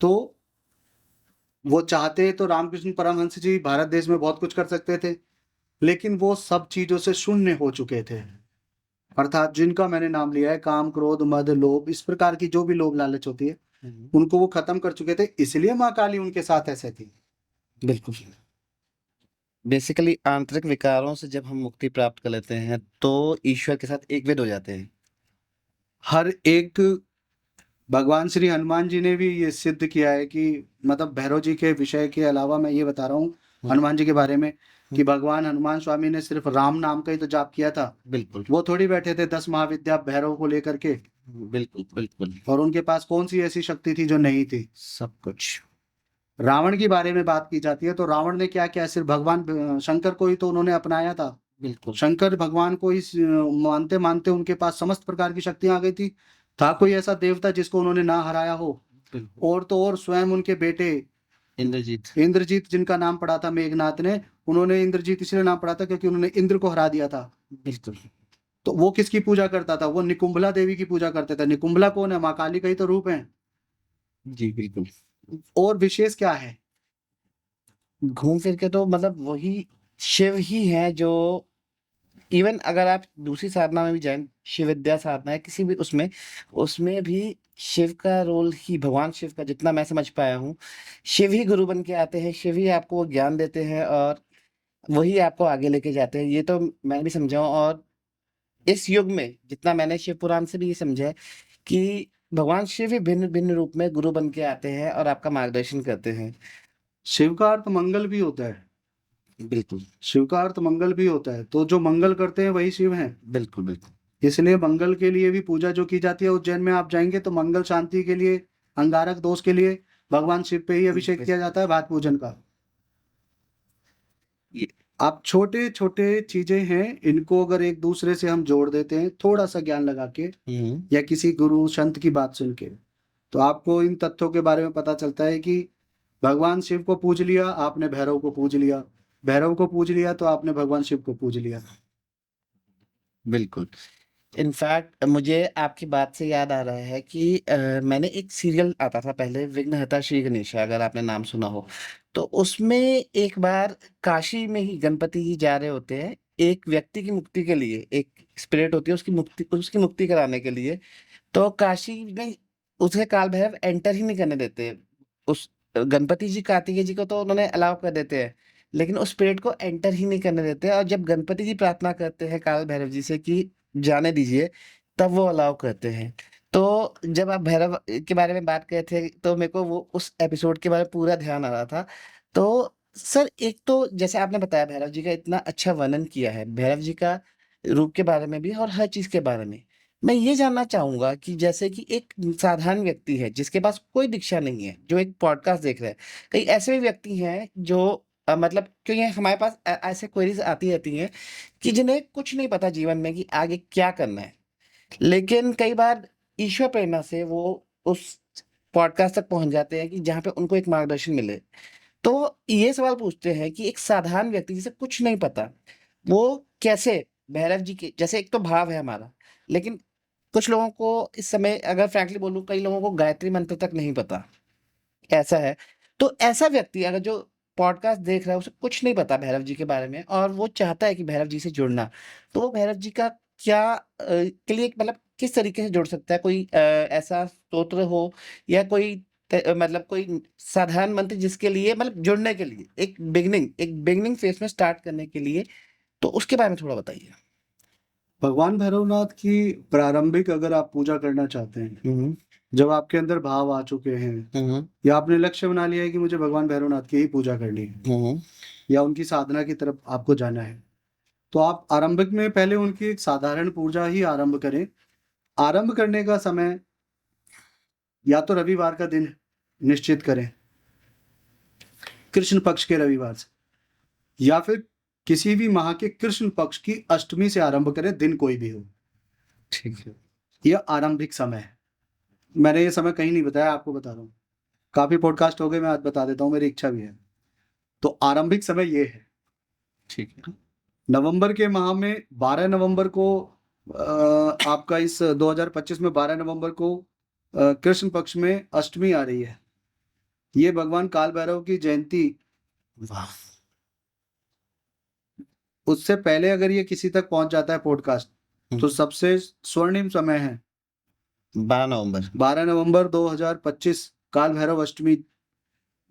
तो वो चाहते तो रामकृष्ण परमहंस जी भारत देश में बहुत कुछ कर सकते थे, लेकिन वो सब चीजों से शून्य हो चुके थे। अर्थात जिनका मैंने नाम लिया है, काम, क्रोध, मद, लोभ, इस प्रकार की जो भी लोभ लालच होती है, उनको वो खत्म कर चुके थे। इसलिए माँ काली उनके साथ ऐसे थी। बिल्कुल। बेसिकली आंतरिक विकारों से जब हम मुक्ति प्राप्त कर लेते हैं तो ईश्वर के साथ एकविध हो जाते हैं। हर एक भगवान श्री हनुमान जी ने भी ये सिद्ध किया है कि, मतलब भैरव जी के विषय के अलावा मैं ये बता रहा हूँ हनुमान जी के बारे में, कि भगवान हनुमान स्वामी ने सिर्फ राम नाम का ही तो जाप किया था। बिल्कुल। वो थोड़ी बैठे थे 10 महाविद्या भैरव को लेकर के, बिल्कुल। बिल्कुल। और उनके पास कौन सी ऐसी शक्ति थी जो नहीं थी। सब कुछ। रावण के बारे में बात की जाती है तो रावण ने क्या किया, सिर्फ भगवान शंकर को ही तो उन्होंने अपनाया था। बिल्कुल। शंकर भगवान को इस मानते मानते उनके पास समस्त प्रकार की शक्तियां आ गई थी। था कोई ऐसा देवता जिसको उन्होंने ना हराया हो? बिल्कुल। और तो और स्वयं उनके बेटे इंद्रजीत। इंद्रजीत, जिनका नाम पड़ा था मेघनाथ ने, उन्होंने इंद्रजीत इसलिए नाम पड़ा था क्योंकि उन्होंने इंद्र को हरा दिया था। बिल्कुल। तो वो किसकी पूजा करता था? वो निकुंभला देवी की पूजा करते थे। निकुंभला कौन है? माँ काली का ही तो रूप है। जी बिल्कुल। और विशेष क्या है? घूम फिर के तो मतलब वही शिव ही है जो, इवन अगर आप दूसरी साधना में भी जाएं, शिव विद्या साधना है किसी भी, उसमें उसमें भी शिव का रोल ही, भगवान शिव का जितना मैं समझ पाया हूँ, शिव ही गुरु बन के आते हैं, शिव ही आपको वो ज्ञान देते हैं और वही आपको आगे लेके जाते हैं। ये तो मैं भी समझा हूँ। और इस युग में जितना मैंने शिव पुराण से भी ये समझा है कि भगवान शिव ही भिन्न भिन्न रूप में गुरु बन के आते हैं और आपका मार्गदर्शन करते हैं। शिव का अर्थ मंगल भी होता है। बिल्कुल। शिव का अर्थ मंगल भी होता है, तो जो मंगल करते हैं वही शिव हैं। बिल्कुल। बिल्कुल। इसलिए मंगल के लिए भी पूजा जो की जाती है, उज्जैन में आप जाएंगे तो मंगल शांति के लिए, अंगारक दोष के लिए भगवान शिव पे ही अभिषेक किया जाता है, भात पूजन का। ये- आप छोटे छोटे चीजें हैं, इनको अगर एक दूसरे से हम जोड़ देते हैं थोड़ा सा ज्ञान लगा के या किसी गुरु संत की बात सुन के, तो आपको इन तथ्यों के बारे में पता चलता है कि भगवान शिव को पूज लिया आपने, भैरव को पूज लिया, भैरव को पूज लिया तो आपने भगवान शिव को पूज लिया। बिल्कुल। इनफैक्ट मुझे आपकी बात से याद आ रहा है कि मैंने एक सीरियल आता था पहले, विघ्नहर्ता श्री गणेश, अगर आपने नाम सुना हो। तो उसमें एक बार काशी में ही गणपति जी जा रहे होते हैं एक व्यक्ति की मुक्ति के लिए, एक स्पिरिट होती है उसकी मुक्ति कराने के लिए। तो काशी में उसे काल भैरव एंटर ही नहीं करने देते। उस गणपति जी कार्तिकेय जी को तो उन्होंने अलाउ कर देते हैं, लेकिन उस स्पिरिट को एंटर ही नहीं करने देते। और जब गणपति जी प्रार्थना करते हैं काल भैरव जी से कि जाने दीजिए, तब वो अलाउ करते हैं। तो जब आप भैरव के बारे में बात कर रहे थे तो मेरे को वो उस एपिसोड के बारे में पूरा ध्यान आ रहा था। तो सर, एक तो जैसे आपने बताया भैरव जी का इतना अच्छा वर्णन किया है, भैरव जी का रूप के बारे में भी और हर चीज के बारे में, मैं ये जानना चाहूंगा कि जैसे कि एक साधारण व्यक्ति है जिसके पास कोई दीक्षा नहीं है, जो एक पॉडकास्ट देख रहे हैं, कई ऐसे भी व्यक्ति हैं जो मतलब, क्योंकि हमारे पास ऐसे क्वेरीज आती रहती हैं कि जिन्हें कुछ नहीं पता जीवन में कि आगे क्या करना है, लेकिन कई बार ईश्वर प्रेरणा से वो उस पॉडकास्ट तक पहुंच जाते हैं कि जहाँ पे उनको एक मार्गदर्शन मिले। तो ये सवाल पूछते हैं कि एक साधारण व्यक्ति जिसे कुछ नहीं पता, वो कैसे भैरव जी के जैसे, एक तो भाव है हमारा, लेकिन कुछ लोगों को इस समय, अगर फ्रैंकली बोलूं, कई लोगों को गायत्री मंत्र तक नहीं पता, ऐसा है। तो ऐसा व्यक्ति अगर जो पॉडकास्ट देख रहा है, उसे कुछ नहीं पता भैरव जी के बारे में और वो चाहता है कि भैरव जी से जुड़ना, तो वो भैरव जी का क्या के लिए मतलब किस तरीके से जुड़ सकता है? कोई ऐसा स्तोत्र हो या कोई मतलब कोई साधारण मंत्र जिसके लिए मतलब जुड़ने के लिए एक बिगिनिंग फेज में स्टार्ट करने के लिए, तो उसके बारे में थोड़ा बताइए। भगवान भैरवनाथ की प्रारंभिक अगर आप पूजा करना चाहते हैं, हम्म जब आपके अंदर भाव आ चुके हैं हम्म या आपने लक्ष्य बना लिया है कि मुझे भगवान भैरवनाथ की ही पूजा करनी है हम्म या उनकी साधना की तरफ आपको जाना है, तो आप आरंभिक में पहले उनकी एक साधारण पूजा ही आरंभ करें। आरंभ करने का समय या तो रविवार का दिन निश्चित करें, कृष्ण पक्ष के रविवार से, या फिर किसी भी माह के कृष्ण पक्ष की अष्टमी से आरंभ करें, दिन कोई भी हो। ठीक है। यह आरंभिक समय है। मैंने ये समय कहीं नहीं बताया, आपको बता रहा हूँ। काफी पॉडकास्ट हो गए, मैं आज बता देता हूँ, मेरी इच्छा भी है। तो आरंभिक समय ये है। ठीक है। नवंबर के माह में 12 नवंबर को आपका इस 2025 में 12 नवंबर को कृष्ण पक्ष में अष्टमी आ रही है। ये भगवान काल भैरव की जयंती। वाह। उससे पहले अगर ये किसी तक पहुंच जाता है पॉडकास्ट, तो सबसे स्वर्णिम समय है 12 नवंबर। 12 नवंबर 2025 काल भैरव अष्टमी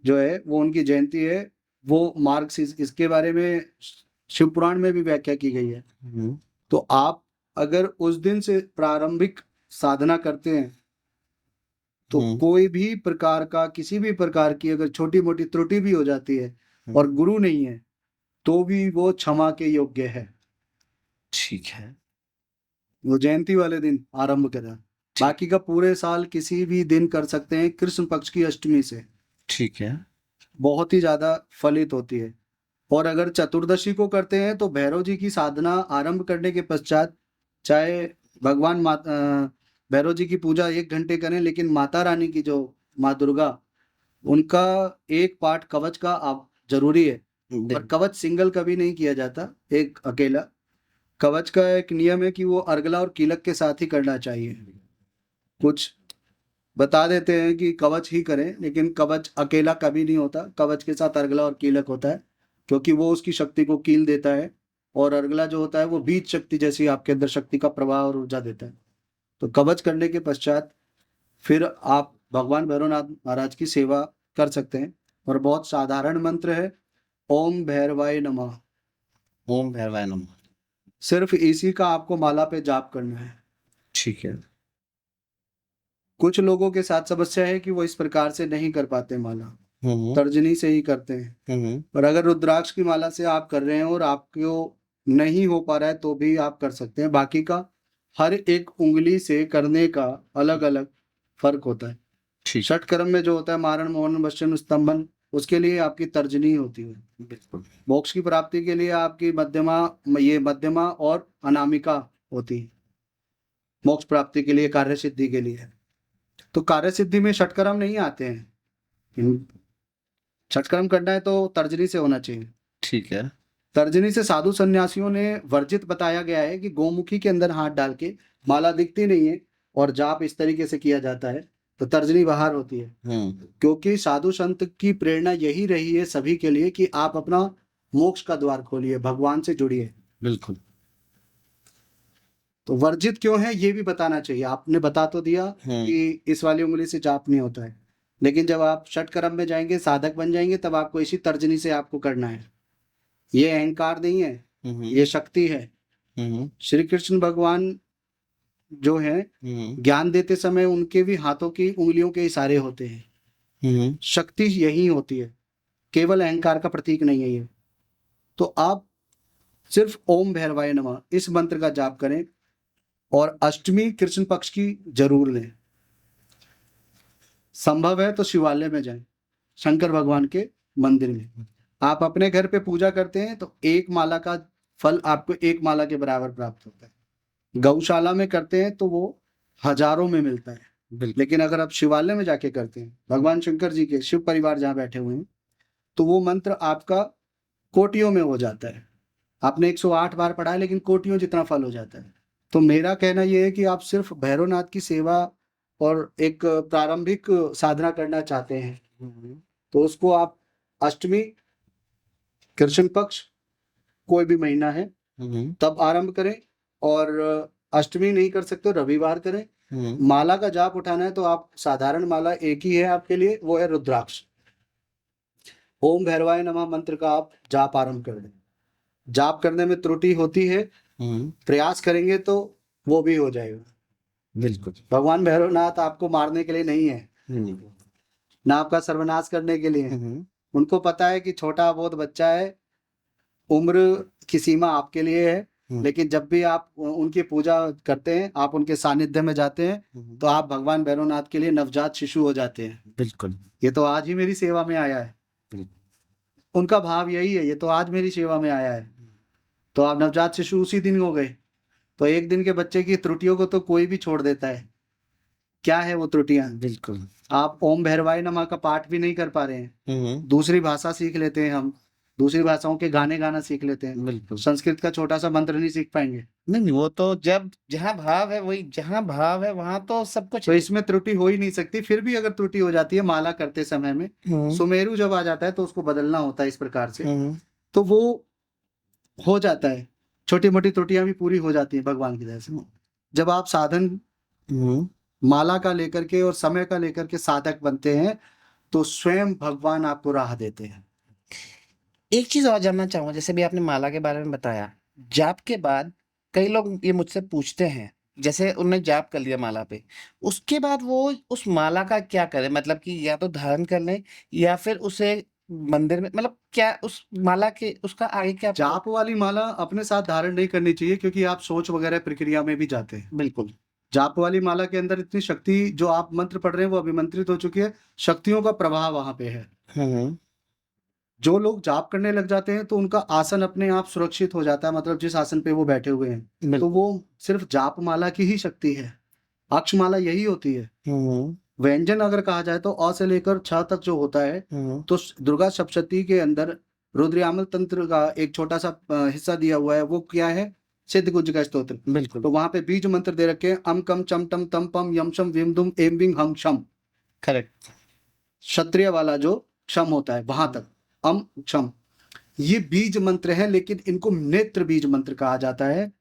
जो है वो उनकी जयंती है। वो मार्गशीर्ष, इसके बारे में शिव पुराण में भी व्याख्या की गई है। तो आप अगर उस दिन से प्रारंभिक साधना करते हैं तो कोई भी प्रकार का, किसी भी प्रकार की अगर छोटी मोटी त्रुटि भी हो जाती है और गुरु नहीं है तो भी वो क्षमा के योग्य है। ठीक है। वो जयंती वाले दिन आरंभ करें, बाकी का पूरे साल किसी भी दिन कर सकते हैं कृष्ण पक्ष की अष्टमी से। ठीक है। बहुत ही ज्यादा फलित होती है। और अगर चतुर्दशी को करते हैं तो भैरव जी की साधना आरंभ करने के पश्चात, चाहे भगवान भैरव जी की पूजा 1 घंटे करें, लेकिन माता रानी की जो माँ दुर्गा, उनका एक पाठ कवच का आप जरूरी है। और कवच सिंगल कभी नहीं किया जाता, एक अकेला। कवच का एक नियम है कि वो अर्गला और कीलक के साथ ही करना चाहिए। कुछ बता देते हैं कि कवच ही करें, लेकिन कवच अकेला कभी नहीं होता, कवच के साथ अर्गला और कीलक होता है, क्योंकि वो उसकी शक्ति को कील देता है। और अर्गला जो होता है वो बीज शक्ति जैसी आपके अंदर शक्ति का प्रवाह और ऊर्जा देता है। तो कवच करने के पश्चात फिर आप भगवान भैरवनाथ महाराज की सेवा कर सकते हैं। और बहुत साधारण मंत्र है, ओम भैरवाय नमः। ओम भैरवाय नमः। सिर्फ इसी का आपको माला पे जाप करना है। ठीक है। कुछ लोगों के साथ समस्या है कि वो इस प्रकार से नहीं कर पाते माला, तर्जनी से ही करते हैं। पर अगर रुद्राक्ष की माला से आप कर रहे हैं और आपको नहीं हो पा रहा है तो भी आप कर सकते हैं। बाकी का हर एक उंगली से करने का अलग अलग फर्क होता है। ठीक। षटकर्म में जो होता है मारण मोहन वशन स्तंभन, उसके लिए आपकी तर्जनी होती है। बिल्कुल। मोक्ष की प्राप्ति के लिए आपकी मध्यमा और अनामिका होती है। मोक्ष प्राप्ति के लिए, कार्य सिद्धि के लिए। तो कार्य सिद्धि में षटकर्म नहीं आते हैं। षटकर्म करना है तो तर्जनी से होना चाहिए। ठीक है। तर्जनी से साधु सन्यासियों ने वर्जित बताया गया है कि गोमुखी के अंदर हाथ डाल के, माला दिखती नहीं है और जाप इस तरीके से किया जाता है, तो तर्जनी बाहर होती है। क्योंकि साधु संत की प्रेरणा यही रही है सभी के लिए कि आप अपना मोक्ष का द्वार खोलिए, भगवान से जुड़िए। बिल्कुल। तो वर्जित क्यों है ये भी बताना चाहिए। आपने बता तो दिया कि इस वाली उंगली से जाप नहीं होता है, लेकिन जब आप षटकर्म में जाएंगे, साधक बन जाएंगे, तब आपको इसी तर्जनी से आपको करना है। ये अहंकार नहीं है, ये शक्ति है। श्री कृष्ण भगवान जो है, ज्ञान देते समय उनके भी हाथों की उंगलियों के इशारे होते हैं। शक्ति यही होती है, केवल अहंकार का प्रतीक नहीं है ये। तो आप सिर्फ ओम भैरवाय नमः इस मंत्र का जाप करें और अष्टमी कृष्ण पक्ष की जरूर लें। संभव है तो शिवालय में जाएं, शंकर भगवान के मंदिर में। आप अपने घर पे पूजा करते हैं तो एक माला का फल आपको एक माला के बराबर प्राप्त होता है। गौशाला में करते हैं तो वो हजारों में मिलता है। लेकिन अगर आप शिवालय में जाके करते हैं, भगवान शंकर जी के शिव परिवार जहाँ बैठे हुए हैं, तो वो मंत्र आपका कोटियों में हो जाता है। आपने 108 बार पढ़ा है, लेकिन कोटियों जितना फल हो जाता है। तो मेरा कहना यह है कि आप सिर्फ भैरवनाथ की सेवा और एक प्रारंभिक साधना करना चाहते हैं, तो उसको आप अष्टमी, कृष्ण पक्ष, कोई भी महीना है तब आरंभ करें। और अष्टमी नहीं कर सकते तो रविवार करें। माला का जाप उठाना है तो आप साधारण माला एक ही है आपके लिए, वो है रुद्राक्ष। ओम भैरवाय नमः मंत्र का आप जाप आरंभ कर दें। जाप करने में त्रुटि होती है, प्रयास करेंगे तो वो भी हो जाएगा। बिल्कुल। भगवान भैरवनाथ आपको मारने के लिए नहीं है, ना आपका सर्वनाश करने के लिए। उनको पता है कि छोटा बहुत बच्चा है, उम्र की सीमा आपके लिए है, लेकिन जब भी आप उनकी पूजा करते हैं, आप उनके सानिध्य में जाते हैं, तो आप भगवान भैरवनाथ के लिए नवजात शिशु हो जाते हैं। बिल्कुल। ये तो आज ही मेरी सेवा में आया है, उनका भाव यही है, ये तो आज मेरी सेवा में आया है। तो आप नवजात शिशु उसी दिन हो गए। तो एक दिन के बच्चे की त्रुटियों को तो कोई भी छोड़ देता है। क्या है वो त्रुटियां? बिल्कुल। आप ओम भैरवाय नमः का पाठ भी नहीं कर पा रहे हैं, दूसरी भाषा सीख लेते हैं, हम दूसरी भाषाओं के गाने गाना सीख लेते हैं, बिल्कुल। संस्कृत का छोटा सा मंत्र नहीं सीख पाएंगे। नहीं, वो तो जब जहाँ भाव है वही, जहाँ भाव है वहां तो सब कुछ तो इसमें त्रुटि हो ही नहीं सकती। फिर भी अगर त्रुटि हो जाती है माला करते समय में, सुमेरु जब आ जाता है तो उसको बदलना होता है इस प्रकार से, तो वो हो जाता है। छोटी मोटी त्रुटियां भी पूरी हो जाती है भगवान की दया से। जब आप साधन माला का लेकर के और समय का लेकर के साधक बनते हैं, तो स्वयं भगवान आपको राह देते हैं। एक चीज और जानना चाहूंगा, जैसे भी आपने माला के बारे में बताया, जाप के बाद कई लोग ये मुझसे पूछते हैं, जैसे उन्होंने जाप कर लिया माला पे, उसके बाद वो उस माला का क्या करें, मतलब कि या तो धारण कर लें या फिर उसे मंदिर में, मतलब क्या उस माला के उसका आगे क्या? जाप वाली माला अपने साथ धारण नहीं करनी चाहिए, क्योंकि आप सोच वगैरह प्रक्रिया में भी जाते हैं। बिल्कुल। जाप वाली माला के अंदर इतनी शक्ति, जो आप मंत्र पढ़ रहे हैं वो अभिमंत्रित हो चुकी है, शक्तियों का प्रभाव वहां पे है। जो लोग जाप करने लग जाते हैं तो उनका आसन अपने आप सुरक्षित हो जाता है, मतलब जिस आसन पे वो बैठे हुए हैं, तो वो सिर्फ जाप माला की ही शक्ति है। अक्षमाला यही होती है। व्यंजन अगर कहा जाए तो अ से लेकर छ तक जो होता है, तो दुर्गा सप्तशती के अंदर रुद्रयामल तंत्र का एक छोटा सा हिस्सा दिया हुआ है। वो क्या है? सिद्ध गुज का स्तोत्र। बिल्कुल। तो वहां पे बीज मंत्र दे रखे हैं, अम कम चम टम तम पम यम शम विम दुम एम विंग हम शम। करेक्ट। क्षत्रिय वाला जो क्षम होता है वहां तक अम क्षम, ये बीज मंत्र है, लेकिन इनको नेत्र बीज मंत्र कहा जाता है।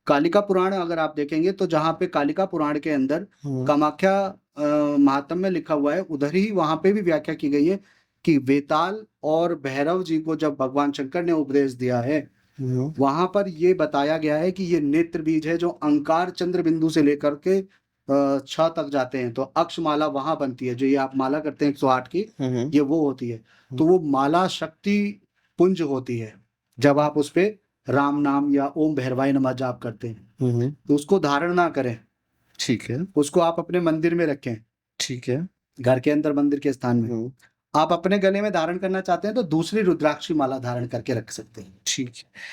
कालिका पुराण अगर आप देखेंगे तो जहाँ पे कालिका पुराण के अंदर कामाख्या महात्म्य में लिखा हुआ है, उधर ही वहां पे भी व्याख्या की गई है कि वेताल और भैरव जी को जब भगवान शंकर ने उपदेश दिया है, वहां पर ये बताया गया है कि ये नेत्र बीज है, जो अंकार चंद्र बिंदु से लेकर के छ तक जाते हैं। तो अक्ष माला वहां बनती है, जो ये आप माला करते हैं 108 की, ये वो होती है। तो वो माला शक्ति पुंज होती है। जब आप उस पे राम नाम या ओम भैरवाय नमः जाप करते हैं, तो उसको धारण ना करें। ठीक है। उसको आप अपने मंदिर में रखें, ठीक है। घर के अंदर मंदिर के स्थान में। आप अपने गले में धारण करना चाहते हैं तो दूसरी रुद्राक्ष की माला धारण करके रख सकते हैं। ठीक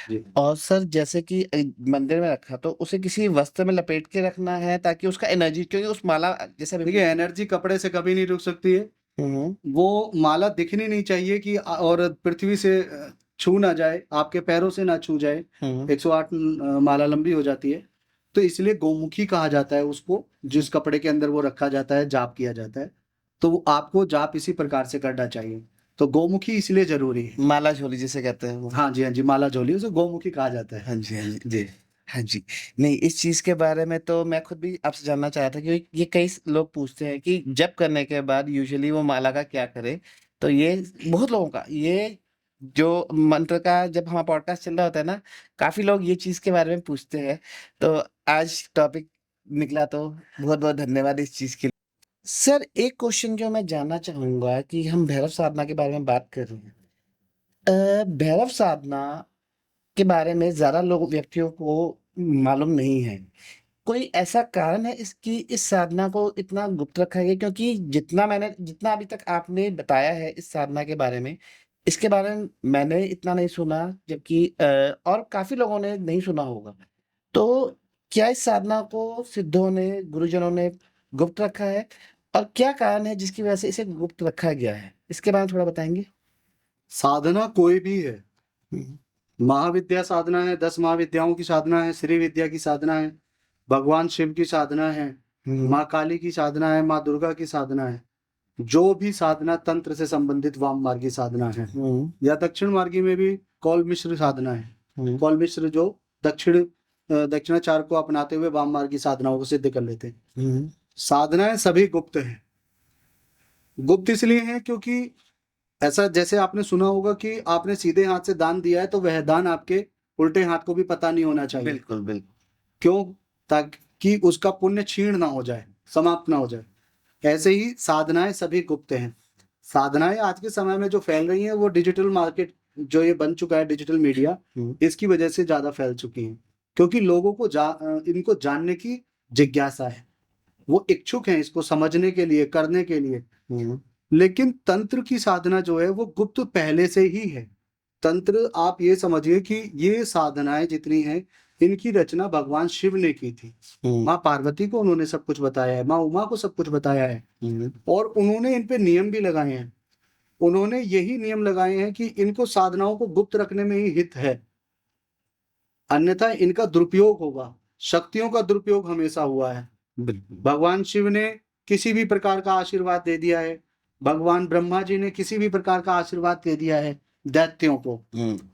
है। और सर, जैसे कि मंदिर में रखा तो उसे किसी वस्त्र में लपेट के रखना है ताकि उसका एनर्जी, क्योंकि उस माला जैसे देखिए, एनर्जी कपड़े से कभी नहीं रुक सकती है। वो माला दिखनी नहीं चाहिए कि और पृथ्वी से छू ना जाए, आपके पैरों से ना छू जाए। 108 माला लंबी हो जाती है, तो इसलिए गौमुखी कहा जाता है उसको, जिस कपड़े के अंदर वो रखा जाता है, जाप किया जाता है। तो आपको जाप इसी प्रकार से करना चाहिए। तो गौमुखी इसलिए जरूरी है। माला झोली जिसे कहते हैं वो। हाँ जी, हाँ जी, माला झोली, उसे गौमुखी कहा जाता है। हाँ जी, हाँ जी, जी। हाँ जी। नहीं, इस चीज के बारे में तो मैं खुद भी आपसे जानना चाह रहा था, क्योंकि ये कई लोग पूछते हैं कि जप करने के बाद यूजुअली वो माला का क्या करे। तो ये बहुत लोगों का, ये जो मंत्र का जब हमारा पॉडकास्ट चल रहा होता है ना, काफी लोग ये चीज के बारे में पूछते हैं। तो आज टॉपिक निकला, तो बहुत बहुत धन्यवाद इस चीज के लिए। सर, एक क्वेश्चन जो मैं जानना चाहूंगा कि हम भैरव साधना के बारे में बात कर रहे हैं। भैरव साधना के बारे में ज्यादा लोग व्यक्तियों को मालूम नहीं है। कोई ऐसा कारण है इसकी, इस साधना को इतना गुप्त रखा गया? क्योंकि जितना अभी तक आपने बताया है इस साधना के बारे में, इसके बारे में मैंने इतना नहीं सुना, जबकि और काफी लोगों ने नहीं सुना होगा। तो क्या इस साधना को सिद्धों ने, गुरुजनों ने गुप्त रखा है, और क्या कारण है जिसकी वजह से इसे गुप्त रखा गया है? इसके बारे में थोड़ा बताएंगे। साधना कोई भी है, महाविद्या साधना है, 10 महाविद्याओं की साधना है, श्री विद्या की साधना है, भगवान शिव की साधना है, माँ काली की साधना है, माँ दुर्गा की साधना है। जो भी साधना तंत्र से संबंधित वाम मार्गी साधना है, या दक्षिण मार्गी में भी कौल मिश्र साधना है। कौल मिश्र जो दक्षिण दक्षिणाचार को अपनाते हुए वाम मार्ग की साधनाओं को सिद्ध कर लेते हैं। हम्म साधनाएं सभी गुप्त हैं। गुप्त इसलिए हैं क्योंकि ऐसा जैसे आपने सुना होगा कि आपने सीधे हाथ से दान दिया है तो वह दान आपके उल्टे हाथ को भी पता नहीं होना चाहिए। बिल्कुल बिल्कुल। क्यों? ताकि उसका पुण्य क्षीण ना हो जाए, समाप्त ना हो जाए। ऐसे ही साधनाएं सभी गुप्त हैं। साधनाएं आज के समय में जो फैल रही हैं वो डिजिटल मार्केट जो ये बन चुका है, डिजिटल मीडिया, इसकी वजह से ज्यादा फैल चुकी हैं। क्योंकि लोगों को इनको जानने की जिज्ञासा है, वो इच्छुक हैं इसको समझने के लिए, करने के लिए। लेकिन तंत्र की साधना जो है वो गुप्त पहले से ही है। तंत्र आप ये समझिए कि ये साधनाएं जितनी हैं इनकी रचना भगवान शिव ने की थी। माँ पार्वती को उन्होंने सब कुछ बताया है, माँ उमा को सब कुछ बताया है, और उन्होंने इन पे नियम भी लगाए हैं। उन्होंने यही नियम लगाए हैं कि इनको साधनाओं को गुप्त रखने में ही हित है, अन्यथा इनका दुरुपयोग होगा। शक्तियों का दुरुपयोग हमेशा हुआ है। भगवान शिव ने किसी भी प्रकार का आशीर्वाद दे दिया है, भगवान ब्रह्मा जी ने किसी भी प्रकार का आशीर्वाद दे दिया है दैत्यों को,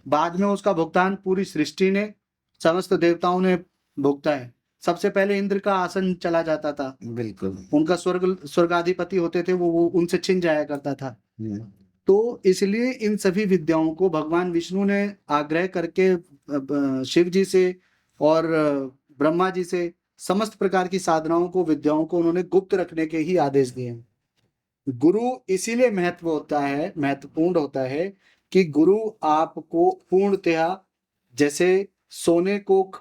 बाद में उसका भुगतान पूरी सृष्टि ने, समस्त देवताओं ने भुगता है। सबसे पहले इंद्र का आसन चला जाता था, बिल्कुल। उनका स्वर्गाधिपति होते थे, वो उनसे छिन जाया करता था। तो इसलिए इन सभी विद्याओं को भगवान विष्णु ने आग्रह करके शिव जी से और ब्रह्मा जी से समस्त प्रकार की साधनाओं को, विद्याओं को उन्होंने गुप्त रखने के ही आदेश दिए हैं। गुरु इसीलिए महत्वपूर्ण होता है कि गुरु आपको पूर्णतया, जैसे सोने को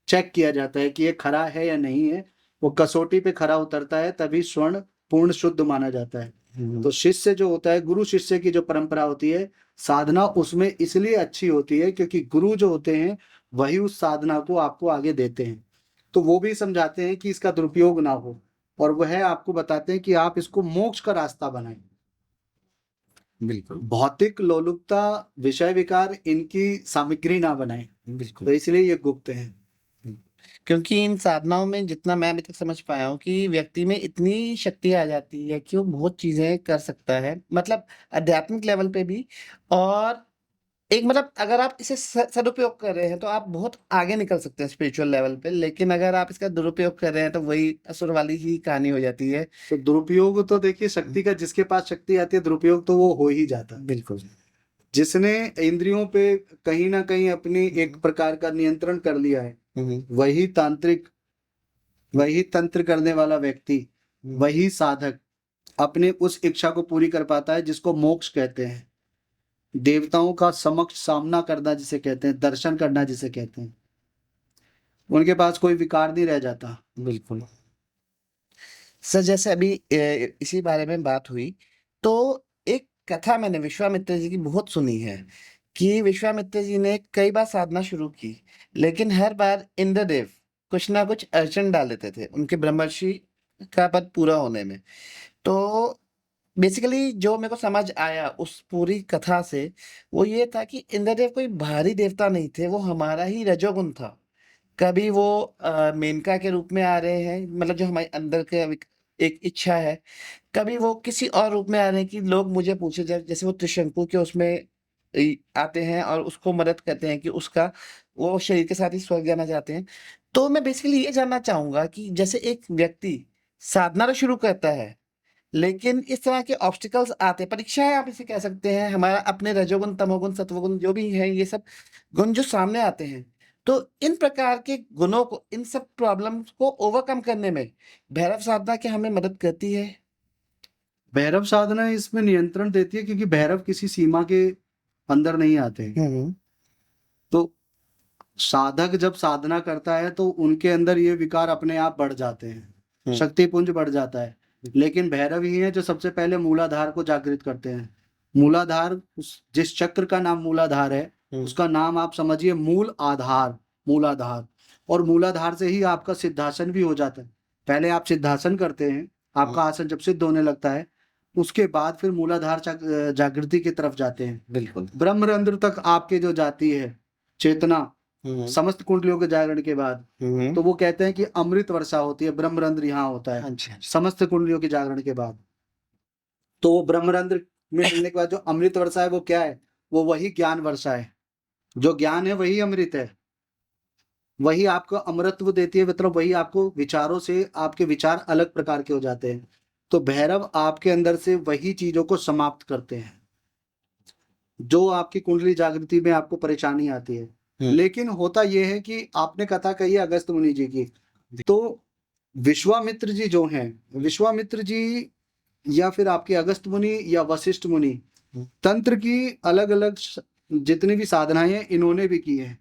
चेक किया जाता है कि ये खरा है या नहीं है, वो कसौटी पे खरा उतरता है तभी स्वर्ण पूर्ण शुद्ध माना जाता है। तो शिष्य जो होता है, गुरु शिष्य की जो परंपरा होती है, साधना उसमें इसलिए अच्छी होती है क्योंकि गुरु जो होते हैं वही उस साधना को आपको आगे देते हैं। तो वो भी समझाते हैं कि इसका दुरुपयोग ना हो, और वह आपको बताते हैं कि आप इसको मोक्ष का रास्ता बनाएं। बिल्कुल भौतिक लोलुपता, विषय विकार इनकी सामग्री ना बनाएं। बिल्कुल। तो इसलिए ये गुप्त हैं। क्योंकि इन साधनाओं में जितना मैं अभी तक समझ पाया हूँ कि व्यक्ति में इतनी शक्ति आ जाती है कि वो बहुत चीजें कर सकता है, मतलब आध्यात्मिक लेवल पे भी। और एक मतलब अगर आप इसे सदुपयोग कर रहे हैं तो आप बहुत आगे निकल सकते हैं स्पिरिचुअल लेवल पे, लेकिन अगर आप इसका दुरुपयोग कर रहे हैं तो वही असुर वाली ही कहानी हो जाती है। तो दुरुपयोग तो देखिए, शक्ति का जिसके पास शक्ति आती है दुरुपयोग तो वो हो ही जाता है। बिल्कुल। जिसने इंद्रियों पे कहीं ना कहीं अपनी एक प्रकार का नियंत्रण कर लिया है, वही तांत्रिक, वही तंत्र करने वाला व्यक्ति, वही साधक अपने उस इच्छा को पूरी कर पाता है जिसको मोक्ष कहते हैं। देवताओं का समक्ष सामना करना जिसे कहते हैं, दर्शन करना जिसे कहते हैं, उनके पास कोई विकार नहीं रह जाता। बिल्कुल सर, जैसे अभी इसी बारे में बात हुई तो एक कथा मैंने विश्वामित्र जी की बहुत सुनी है कि विश्वामित्र जी ने कई बार साधना शुरू की, लेकिन हर बार इंद्रदेव कुछ ना कुछ अड़चन डाल देते थे उनके ब्रह्मर्षि का पद पूरा होने में। तो बेसिकली जो मेरे को समझ आया उस पूरी कथा से वो ये था कि इंद्रदेव कोई बाहरी देवता नहीं थे, वो हमारा ही रजोगुण था। कभी वो मेनका के रूप में आ रहे हैं, मतलब जो हमारे अंदर के एक इच्छा है, कभी वो किसी और रूप में आ रहे हैं कि लोग मुझे पूछे जाए, जैसे वो त्रिशंकु के उसमें आते हैं और उसको मदद करते हैं कि उसका वो शरीर के साथ ही स्वर्ग जाना चाहते हैं। तो मैं बेसिकली ये जानना चाहूंगा कि जैसे एक व्यक्ति साधना तो शुरू करता है, लेकिन इस तरह के ऑब्स्टिकल्स आते हैं, परीक्षाएं आप इसे कह सकते हैं, हमारा अपने रजोगुण तमोगुण सत्वगुण जो भी है, ये सब गुण जो सामने आते हैं, तो इन प्रकार के गुणों को, इन सब प्रॉब्लम्स को ओवरकम करने में भैरव साधना क्या हमें मदद करती है? भैरव साधना इसमें नियंत्रण देती है क्योंकि भैरव किसी सीमा के अंदर नहीं आते हैं। तो साधक जब साधना करता है तो उनके अंदर ये विकार अपने आप बढ़ जाते हैं, शक्ति पुंज बढ़ जाता है। लेकिन भैरव ही है जो सबसे पहले मूलाधार को जागृत करते हैं। मूलाधार, जिस चक्र का नाम मूलाधार है, उसका नाम आप समझिए मूल आधार, मूलाधार। और मूलाधार से ही आपका सिद्धासन भी हो जाता है। पहले आप सिद्धासन करते हैं, आपका आसन जब सिद्ध होने लगता है उसके बाद फिर मूलाधार जागृति की तरफ जाते हैं। बिल्कुल। ब्रह्मरंध्र तक आपके जो जाती है चेतना, समस्त कुंडलियों के जागरण के बाद, तो वो कहते हैं कि अमृत वर्षा होती है, ब्रह्मरंध्र यहाँ होता है समस्त कुंडलियों के जागरण के बाद। तो वो ब्रह्मरंध्र में मिलने के बाद जो अमृत वर्षा है वो क्या है? वो वही ज्ञान वर्षा है। जो ज्ञान है वही अमृत है। वही आपको अमरत्व देती है, मतलब वही आपको विचारों से आपके विचार अलग प्रकार के हो जाते हैं। तो भैरव आपके अंदर से वही चीजों को समाप्त करते हैं जो आपकी कुंडली जागृति में आपको परेशानी आती है। लेकिन होता यह है कि आपने कथा कही है अगस्त मुनि जी की, तो विश्वामित्र जी जो हैं, विश्वामित्र जी या फिर आपके अगस्त मुनि या वशिष्ठ मुनि, तंत्र की अलग अलग जितनी भी साधनाएं हैं इन्होंने भी की है।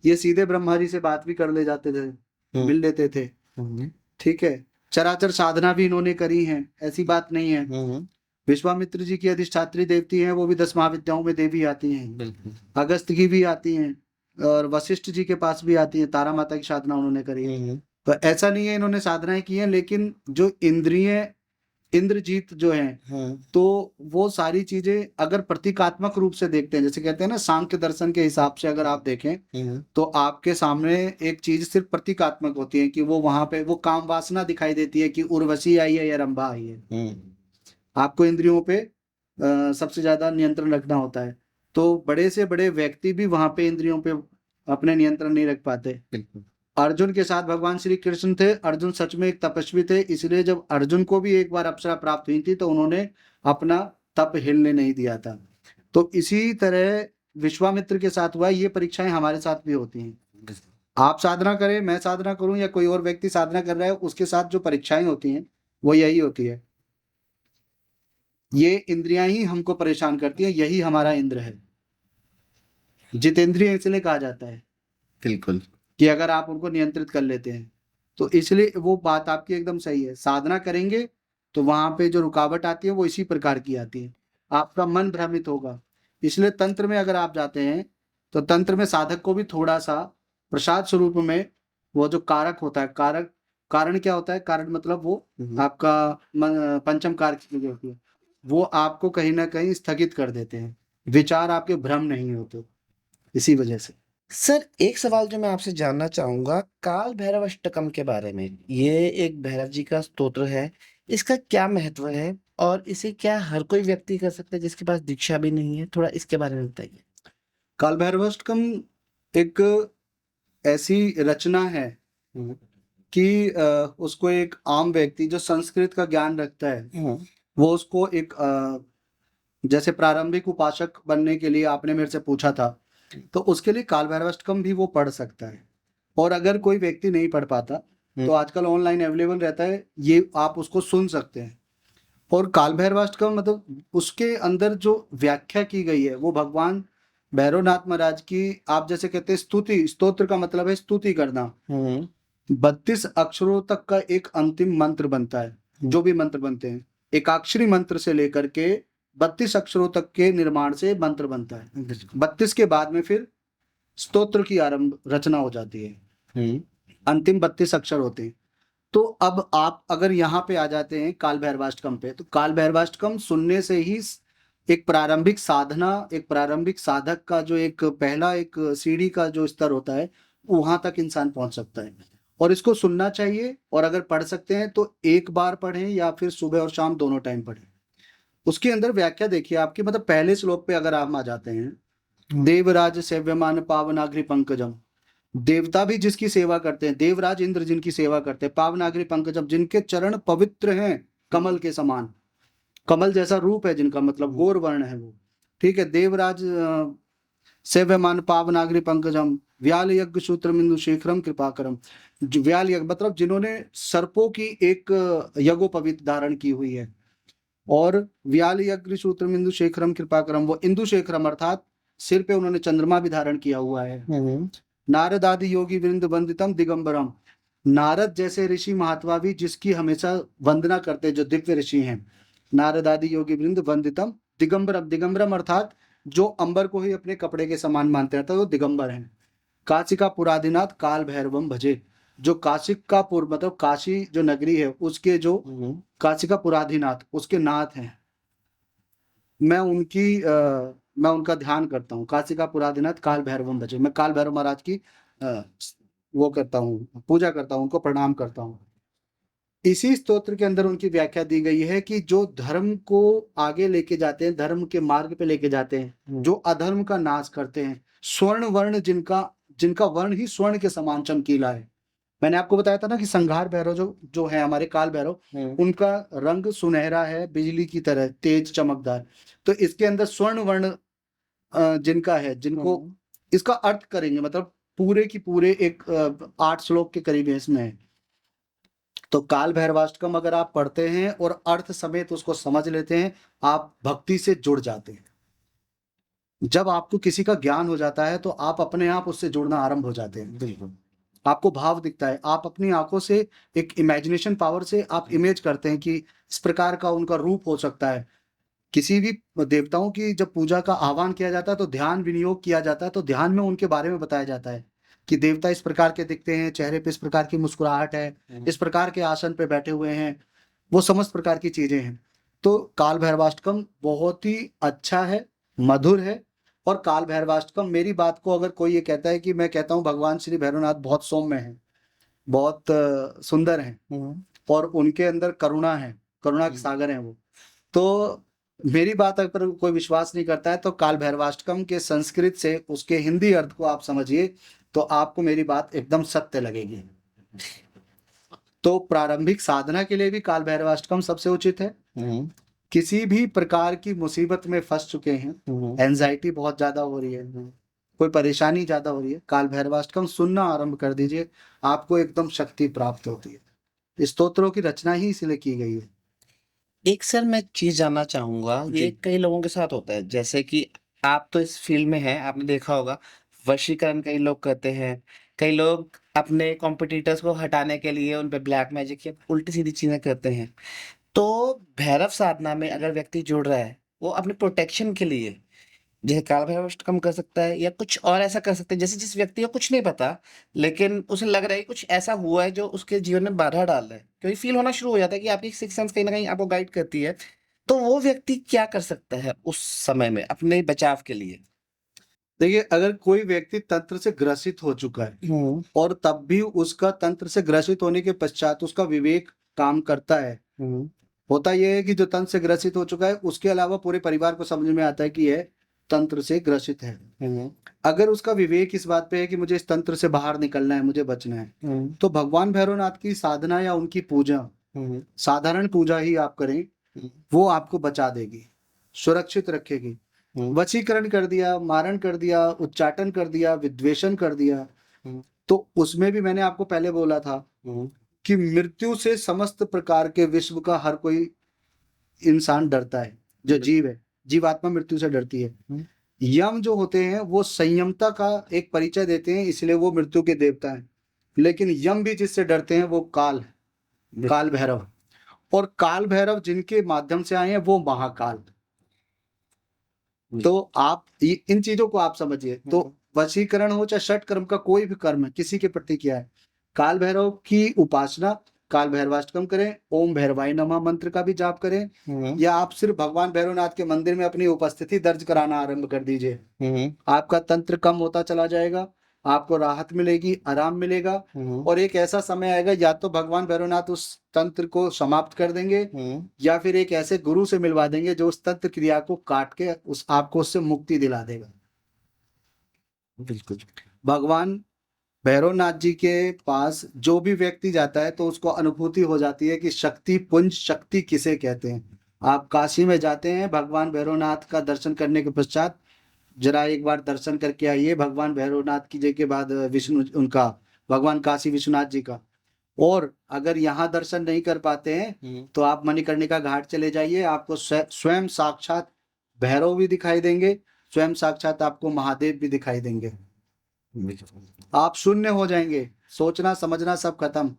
ये सीधे ब्रह्मा जी से बात भी कर ले जाते थे, मिल लेते थे, ठीक है। चराचर साधना भी इन्होंने करी है, ऐसी बात नहीं है। विश्वामित्र जी की अधिष्ठात्री देवती हैं, वो भी 10 महाविद्याओं में देवी आती हैं। अगस्त की भी आती हैं और वशिष्ठ जी के पास भी आती हैं, तारा माता की साधना उन्होंने करी है। तो ऐसा नहीं है इन्होंने साधनाएं की हैं, लेकिन जो इंद्रिय इंद्रजीत जो है, तो वो सारी चीजें अगर प्रतीकात्मक रूप से देखते हैं, जैसे कहते हैं ना सांख्य दर्शन के हिसाब से अगर आप देखें तो आपके सामने एक चीज सिर्फ प्रतीकात्मक होती है कि वो वहां पे वो काम वासना दिखाई देती है कि उर्वशी आई है या रंभा आई है। आपको इंद्रियों पे सबसे ज्यादा नियंत्रण रखना होता है, तो बड़े से बड़े व्यक्ति भी वहां पे इंद्रियों पे अपने नियंत्रण नहीं रख पाते। अर्जुन के साथ भगवान श्री कृष्ण थे, अर्जुन सच में एक तपस्वी थे, इसलिए जब अर्जुन को भी एक बार अप्सरा प्राप्त हुई थी तो उन्होंने अपना तप हिलने नहीं दिया था। तो इसी तरह विश्वामित्र के साथ हुआ, ये परीक्षाएं हमारे साथ भी होती हैं। आप साधना करें, मैं साधना करूं या कोई और व्यक्ति साधना कर रहा है, उसके साथ जो परीक्षाएं होती हैं वो यही होती है। ये इंद्रियां ही हमको परेशान करती है, यही हमारा इंद्र है। जितेंद्रिय इसलिए कहा जाता है बिल्कुल कि अगर आप उनको नियंत्रित कर लेते हैं, तो इसलिए वो बात आपकी एकदम सही है। साधना करेंगे तो वहां पे जो रुकावट आती है वो इसी प्रकार की आती है, आपका मन भ्रमित होगा। इसलिए तंत्र में अगर आप जाते हैं तो तंत्र में साधक को भी थोड़ा सा प्रसाद स्वरूप में वो जो कारक होता है, कारक कारण क्या होता है, कारण मतलब वो आपका पंचम कारक जो होती है, वो आपको कहीं ना कहीं स्थगित कर देते हैं, विचार आपके भ्रम नहीं होते इसी वजह से। सर, एक सवाल जो मैं आपसे जानना चाहूंगा काल भैरव अष्टकम के बारे में। ये एक भैरव जी का स्तोत्र है, इसका क्या महत्व है और इसे क्या हर कोई व्यक्ति कर सकता है जिसके पास दीक्षा भी नहीं है? थोड़ा इसके बारे में बताइए। काल भैरवाष्टकम एक ऐसी रचना है कि उसको एक आम व्यक्ति जो संस्कृत का ज्ञान रखता है वो उसको एक जैसे प्रारंभिक उपासक बनने के लिए आपने मेरे से पूछा था, तो उसके लिए काल भैरवाष्टकम भी वो पढ़ सकता है। और अगर कोई व्यक्ति नहीं पढ़ पाता तो आजकल ऑनलाइन अवेलेबल रहता है, ये आप उसको सुन सकते हैं। और काल भैरवाष्टकम मतलब उसके अंदर जो व्याख्या की गई है वो भगवान भैरवनाथ महाराज की, आप जैसे कहते हैं स्तुति, स्तोत्र का मतलब है स्तुति करना। 32 अक्षरों तक का एक अंतिम मंत्र बनता है, जो भी मंत्र बनते हैं एकाक्षरी मंत्र से लेकर के 32 अक्षरों तक के निर्माण से मंत्र बनता है। 32 के बाद में फिर स्तोत्र की आरंभ रचना हो जाती है, अंतिम 32 अक्षर होते हैं। तो अब आप अगर यहाँ पे आ जाते हैं काल भैरवाष्टकम पे, तो काल भैरवाष्टकम सुनने से ही एक प्रारंभिक साधना, एक प्रारंभिक साधक का जो एक पहला एक सीढ़ी का जो स्तर होता है वहां तक इंसान पहुंच सकता है। और इसको सुनना चाहिए, और अगर पढ़ सकते हैं तो एक बार पढ़ें या फिर सुबह और शाम दोनों टाइम पढ़ें। उसके अंदर व्याख्या देखिए आपकी, मतलब पहले श्लोक पे अगर आप आ जाते हैं, देवराज सेव्यमान पावनाग्रि पंकजम, देवता भी जिसकी सेवा करते हैं, देवराज इंद्र जिनकी सेवा करते हैं, पावनाग्रि पंकजम जिनके चरण पवित्र हैं कमल के समान, कमल जैसा रूप है जिनका, मतलब गौर वर्ण है वो, ठीक है। देवराज सेव्यमान पावनाग्रि पंकजम व्याल यज्ञ सूत्र बिंदु शेखरम कृपाकरम, व्याल यज्ञ मतलब जिन्होंने सर्पों की एक यज्ञोपवीत धारण की हुई है, और व्याल यज्ञ सूत्र बिंदु शेखरम कृपाकरम वो इंदु शेखरम अर्थात सिर पे उन्होंने चंद्रमा भी धारण किया हुआ है। नारद आदि योगी वृंद वंदितम दिगंबरम, नारद जैसे ऋषि महात्मा भी जिसकी हमेशा वंदना करते हैं, जो दिव्य ऋषि हैं, नारद आदि योगी वृंद वंदितम दिगंबरम, दिगंबरम अर्थात जो अंबर को ही अपने कपड़े के समान मानते हैं, तो वो दिगंबर हैं। काशिका पुरादिनाथ काल भैरवम भजे, जो काशिका पुर मतलब काशी जो नगरी है उसके जो काशिका पुराधिनाथ उसके नाथ हैं, मैं उनका ध्यान करता हूँ। काशिका पुराधिनाथ काल भैरवम भजे, मैं काल भैरव महाराज की वो करता हूँ, पूजा करता हूँ, उनको प्रणाम करता हूँ। इसी स्तोत्र के अंदर उनकी व्याख्या दी गई है कि जो धर्म को आगे लेके जाते हैं, धर्म के मार्ग पे लेके जाते हैं, जो अधर्म का नाश करते हैं, स्वर्ण वर्ण जिनका वर्ण ही स्वर्ण के समान चमकीला है। मैंने आपको बताया था ना कि संघार भैरव जो जो है हमारे काल भैरव, उनका रंग सुनहरा है, बिजली की तरह तेज चमकदार। तो इसके अंदर स्वर्ण वर्ण जिनका है, जिनको इसका अर्थ करेंगे, मतलब पूरे की पूरे एक 8 श्लोक के करीब इसमें है। तो काल भैरवाष्टकम अगर आप पढ़ते हैं और अर्थ समेत उसको समझ लेते हैं, आप भक्ति से जुड़ जाते हैं। जब आपको किसी का ज्ञान हो जाता है तो आप अपने आप उससे जुड़ना आरंभ हो जाते हैं। बिल्कुल। आपको भाव दिखता है, आप अपनी आंखों से एक इमेजिनेशन पावर से आप इमेज करते हैं कि इस प्रकार का उनका रूप हो सकता है। किसी भी देवताओं की जब पूजा का आह्वान किया जाता है तो ध्यान विनियोग किया जाता है, तो ध्यान में उनके बारे में बताया जाता है कि देवता इस प्रकार के दिखते हैं, चेहरे पे इस प्रकार की मुस्कुराहट है, इस प्रकार के आसन पे बैठे हुए हैं, वो समस्त प्रकार की चीजें हैं। तो काल भैरवाष्टकम बहुत ही अच्छा है, मधुर है। और काल भैरवाष्टकम, मेरी बात को अगर कोई ये कहता है कि मैं कहता हूँ भगवान श्री भैरवनाथ बहुत सौम्य हैं, बहुत सुंदर हैं और उनके अंदर करुणा है, करुणा के सागर हैं वो, तो मेरी बात अगर कोई विश्वास नहीं करता है तो काल भैरवाष्टकम के संस्कृत से उसके हिंदी अर्थ को आप समझिए, तो आपको मेरी बात एकदम सत्य लगेगी। तो प्रारंभिक साधना के लिए भी काल भैरवाष्टकम सबसे उचित है। किसी भी प्रकार की मुसीबत में फंस चुके हैं, एंजाइटी बहुत ज्यादा हो रही है, कोई परेशानी ज्यादा हो रही है, काल भैरवाष्टकम सुनना आरंभ कर दीजिए, आपको एकदम शक्ति प्राप्त होती है। स्तोत्रों की रचना ही इसलिए की गई है। एक सर मैं चीज जानना चाहूंगा, ये जी। कई लोगों के साथ होता है, जैसे कि आप तो इस फील्ड में हैं, आपने देखा होगा वशीकरण कई लोग करते हैं, कई लोग अपने कॉम्पिटिटर्स को हटाने के लिए उन पे ब्लैक मैजिक या उल्टी सीधी चीजें करते हैं। तो भैरव साधना में अगर व्यक्ति जुड़ रहा है, वो अपने प्रोटेक्शन के लिए जैसे काल भैरव अष्टकम कर सकता है या कुछ और ऐसा कर सकता है, जैसे जिस व्यक्ति को कुछ नहीं पता लेकिन उसे लग रहा है कि कुछ ऐसा हुआ है जो उसके जीवन में बाधा डाल रहा है, क्योंकि फील होना शुरू हो जाता है कि आपकी सिक्स सेंस कहीं ना कहीं आपको गाइड करती है। तो वो व्यक्ति क्या कर सकता है उस समय में अपने बचाव के लिए? देखिए, अगर कोई व्यक्ति तंत्र से ग्रसित हो चुका है और तब भी उसका तंत्र से ग्रसित होने के पश्चात उसका विवेक काम करता है, होता यह है कि जो तंत्र से ग्रसित हो चुका है उसके अलावा पूरे परिवार को समझ में आता है कि यह तंत्र से ग्रसित है। अगर उसका विवेक इस बात पे है कि मुझे इस तंत्र से बाहर निकलना है, मुझे बचना है, तो भगवान भैरवनाथ की साधना या उनकी पूजा, साधारण पूजा ही आप करें, वो आपको बचा देगी, सुरक्षित रखेगी। वशीकरण कर दिया, मारण कर दिया, उच्चाटन कर दिया, विद्वेषण कर दिया, तो उसमें भी मैंने आपको पहले बोला था कि मृत्यु से समस्त प्रकार के विश्व का हर कोई इंसान डरता है, जो जीव है, जीवात्मा मृत्यु से डरती है। यम जो होते हैं वो संयमता का एक परिचय देते हैं, इसलिए वो मृत्यु के देवता हैं। लेकिन यम भी जिससे डरते हैं वो काल है, काल भैरव। और काल भैरव जिनके माध्यम से आए हैं वो महाकाल। तो आप इन चीजों को आप समझिए। तो वशीकरण हो चाहे षट कर्म का कोई भी कर्म है, किसी के प्रति किया है, काल भैरव की उपासना, काल भैरवाष्टकम करें, ओम भैरवाय नमः मंत्र का भी जाप करें, या आप सिर्फ भगवान भैरवनाथ के मंदिर में अपनी उपस्थिति दर्ज कराना आरंभ कर दीजिए। आपका तंत्र कम होता चला जाएगा, आपको राहत मिलेगी, आराम मिलेगा, और एक ऐसा समय आएगा या तो भगवान भैरवनाथ उस तंत्र को समाप्त कर देंगे या फिर एक ऐसे गुरु से मिलवा देंगे जो उस तंत्र क्रिया को काट के उस आपको उससे मुक्ति दिला देगा। बिल्कुल। भगवान भैरवनाथ जी के पास जो भी व्यक्ति जाता है तो उसको अनुभूति हो जाती है कि शक्ति पुंज, शक्ति किसे कहते हैं। आप काशी में जाते हैं, भगवान भैरवनाथ का दर्शन करने के पश्चात जरा एक बार दर्शन करके आइए भगवान भैरवनाथ की जय के बाद विष्णु, उनका भगवान काशी विश्वनाथ जी का। और अगर यहाँ दर्शन नहीं कर पाते हैं तो आप मणिकर्णिका घाट चले जाइए, आपको स्वयं साक्षात भैरव भी दिखाई देंगे, स्वयं साक्षात आपको महादेव भी दिखाई देंगे। आप शून्य हो जाएंगे, सोचना समझना सब खत्म,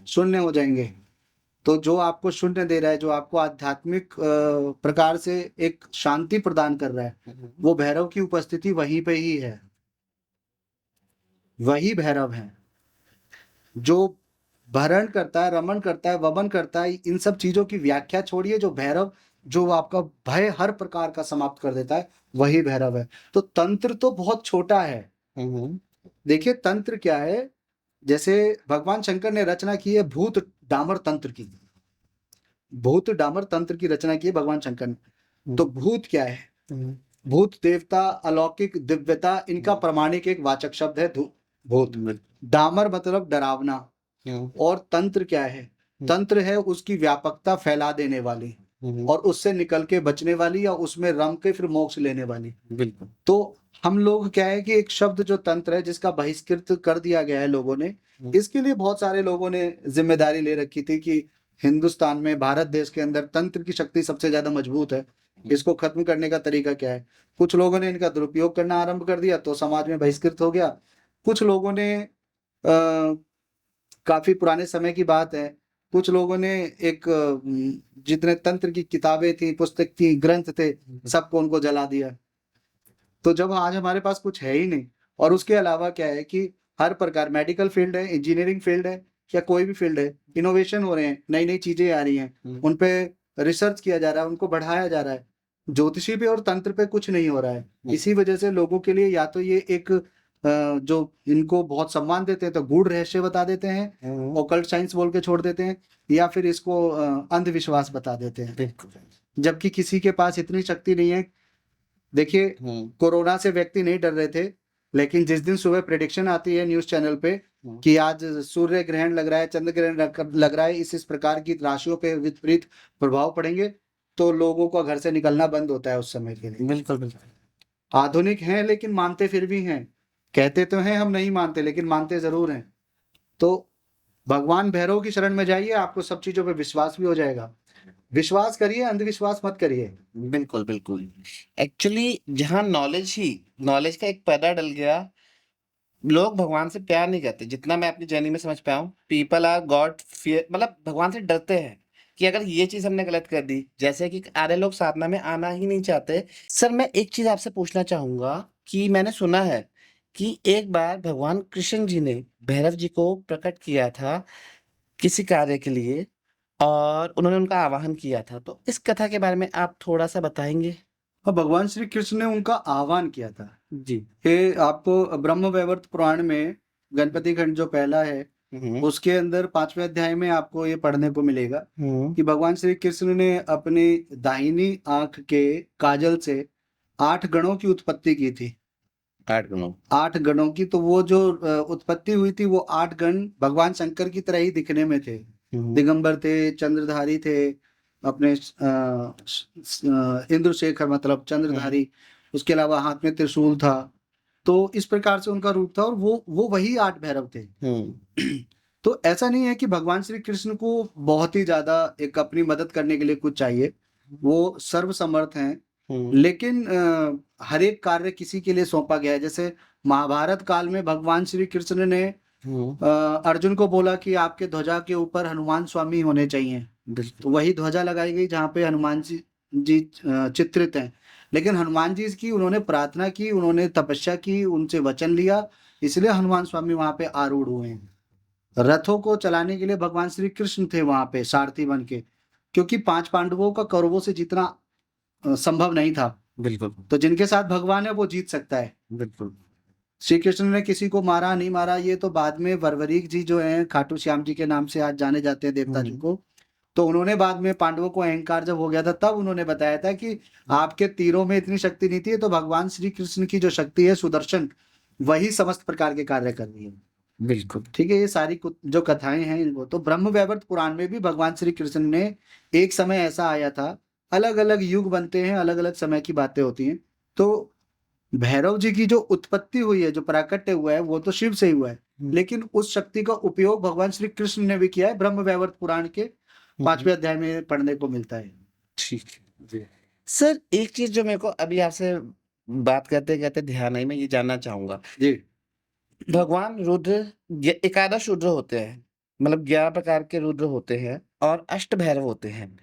शून्य हो जाएंगे। तो जो आपको शून्य दे रहा है, जो आपको आध्यात्मिक प्रकार से एक शांति प्रदान कर रहा है, वो भैरव की उपस्थिति वहीं पे ही है। वही भैरव है जो भरण करता है, रमण करता है, वमन करता है। इन सब चीजों की व्याख्या छोड़िए, जो भैरव, जो आपका भय हर प्रकार का समाप्त कर देता है, वही भैरव है। तो तंत्र तो बहुत छोटा है। देखिए तंत्र क्या है, जैसे भगवान शंकर ने रचना की है भूत डामर तंत्र की, भूत डामर तंत्र की रचना की है भगवान शंकर ने। तो भूत क्या है? भूत देवता, अलौकिक, दिव्यता, इनका प्रमाणिक एक वाचक शब्द है भूत। डामर मतलब डरावना। हम्म, और तंत्र क्या है? तंत्र है उसकी व्यापकता फैला देने वाली और उससे निकल के बचने वाली या उसमें रम के फिर मोक्ष लेने वाली। बिल्कुल। तो हम लोग क्या है कि एक शब्द जो तंत्र है जिसका बहिष्कृत कर दिया गया है लोगों ने, इसके लिए बहुत सारे लोगों ने जिम्मेदारी ले रखी थी कि हिंदुस्तान में, भारत देश के अंदर तंत्र की शक्ति सबसे ज्यादा मजबूत है, इसको खत्म करने का तरीका क्या है। कुछ लोगों ने इनका दुरुपयोग करना आरंभ कर दिया तो समाज में बहिष्कृत हो गया। कुछ लोगों ने काफी पुराने समय की बात है, कुछ लोगों ने एक जितने तंत्र की किताबें थी, पुस्तक थी, ग्रंथ थे, सबको उनको जला दिया। तो जब आज हमारे पास कुछ है ही नहीं, और उसके अलावा क्या है कि हर प्रकार मेडिकल फील्ड है, इंजीनियरिंग फील्ड है या कोई भी फील्ड है, इनोवेशन हो रहे हैं, नई नई चीजें आ रही हैं, उन पे रिसर्च किया जा रहा है, उनको बढ़ाया जा रहा है। ज्योतिषी पे और तंत्र पे कुछ नहीं हो रहा है। इसी वजह से लोगों के लिए या तो ये एक जो इनको बहुत सम्मान देते हैं तो गूढ़ रहस्य बता देते हैं, ओकल्ट साइंस बोल के छोड़ देते हैं, या फिर इसको अंधविश्वास बता देते हैं, बिल्कुल। जबकि किसी के पास इतनी शक्ति नहीं है। देखिए, कोरोना से व्यक्ति नहीं डर रहे थे, लेकिन जिस दिन सुबह प्रेडिक्शन आती है न्यूज चैनल पे कि आज सूर्य ग्रहण लग रहा है, चंद्र ग्रहण लग रहा है, इस प्रकार की राशियों पे विपरीत प्रभाव पड़ेंगे, तो लोगों को घर से निकलना बंद होता है उस समय के लिए। बिल्कुल बिल्कुल। आधुनिक हैं लेकिन मानते फिर भी हैं, कहते तो हैं हम नहीं मानते लेकिन मानते जरूर हैं। तो भगवान भैरव की शरण में जाइए, आपको सब चीजों पे विश्वास भी हो जाएगा। विश्वास करिए, अंधविश्वास मत करिए। बिल्कुल बिल्कुल। एक्चुअली जहाँ नॉलेज का एक पैदा डल गया, लोग भगवान से प्यार नहीं करते। जितना मैं अपनी जर्नी में समझ पाया हूँ, पीपल आर गॉड फियर, मतलब भगवान से डरते हैं कि अगर ये चीज हमने गलत कर दी, जैसे कि आधे लोग साधना में आना ही नहीं चाहते। सर मैं एक चीज आपसे पूछना चाहूंगा कि मैंने सुना है कि एक बार भगवान कृष्ण जी ने भैरव जी को प्रकट किया था किसी कार्य के लिए, और उन्होंने उनका आवाहन किया था। तो इस कथा के बारे में आप थोड़ा सा बताएंगे? और भगवान श्री कृष्ण ने उनका आह्वान किया था। जी। ये आपको ब्रह्म वैवर्त पुराण में गणपति खंड जो पहला है, उसके अंदर 5वें अध्याय में आपको ये पढ़ने को मिलेगा कि भगवान श्री कृष्ण ने अपनी दाहिनी आंख के काजल से 8 गणों की उत्पत्ति की थी। 8 गणों की। तो वो जो उत्पत्ति हुई थी, वो 8 गण भगवान शंकर की तरह ही दिखने में थे। दिगंबर थे, चंद्रधारी थे, अपने इंद्रशेखर मतलब चंद्रधारी, उसके अलावा हाथ में त्रिशूल था। तो इस प्रकार से उनका रूप था, और वो वही 8 भैरव थे। तो ऐसा नहीं है कि भगवान श्री कृष्ण को बहुत ही ज्यादा एक अपनी मदद करने के लिए कुछ चाहिए, वो सर्वसमर्थ हैं। लेकिन हर एक कार्य किसी के लिए सौंपा गया है। जैसे महाभारत काल में भगवान श्री कृष्ण ने अर्जुन को बोला कि आपके ध्वजा के ऊपर हनुमान स्वामी होने चाहिए, तो वही ध्वजा लगाई गई जहाँ पे हनुमान जी चित्रित हैं। लेकिन हनुमान जी की उन्होंने प्रार्थना की, उन्होंने तपस्या की, उनसे वचन लिया, इसलिए हनुमान स्वामी वहां पे आरूढ़ हुए हैं। रथों को चलाने के लिए भगवान श्री कृष्ण थे वहां पे सारथी बन के, क्योंकि 5 पांडवों का कौरवों से जीतना संभव नहीं था। बिल्कुल। तो जिनके साथ भगवान है वो जीत सकता है। बिल्कुल। श्री कृष्ण ने किसी को मारा नहीं मारा, ये तो बाद में वरवरीक जी जो हैं, खाटू श्याम जी के नाम से आज जाने जाते हैं देवता जी को, तो उन्होंने बाद में पांडवों को अहंकार जब हो गया था, तब उन्होंने बताया था कि आपके तीरों में इतनी शक्ति नहीं थी, तो भगवान श्री कृष्ण की जो शक्ति है सुदर्शन, वही समस्त प्रकार के कार्य कर रही है। बिल्कुल। ठीक है, ये सारी जो कथाएं हैं वो तो ब्रह्म वैवर्त पुराण में भी भगवान श्री कृष्ण ने, एक समय ऐसा आया था, अलग अलग युग बनते हैं, अलग अलग समय की बातें होती हैं। तो भैरव जी की जो उत्पत्ति हुई है, जो प्राकट्य हुआ है, वो तो शिव से ही हुआ है, लेकिन उस शक्ति का उपयोग भगवान श्री कृष्ण ने भी किया है। ब्रह्म वैवर्त पुराण के 5वें अध्याय में पढ़ने को मिलता है। ठीक है। सर एक चीज जो मेरे को अभी आपसे बात करते करते ध्यान आई, मैं ये जानना चाहूंगा जी। भगवान रुद्र 11 रुद्र होते हैं, मतलब 11 प्रकार के रुद्र होते हैं, और अष्ट भैरव होते हैं।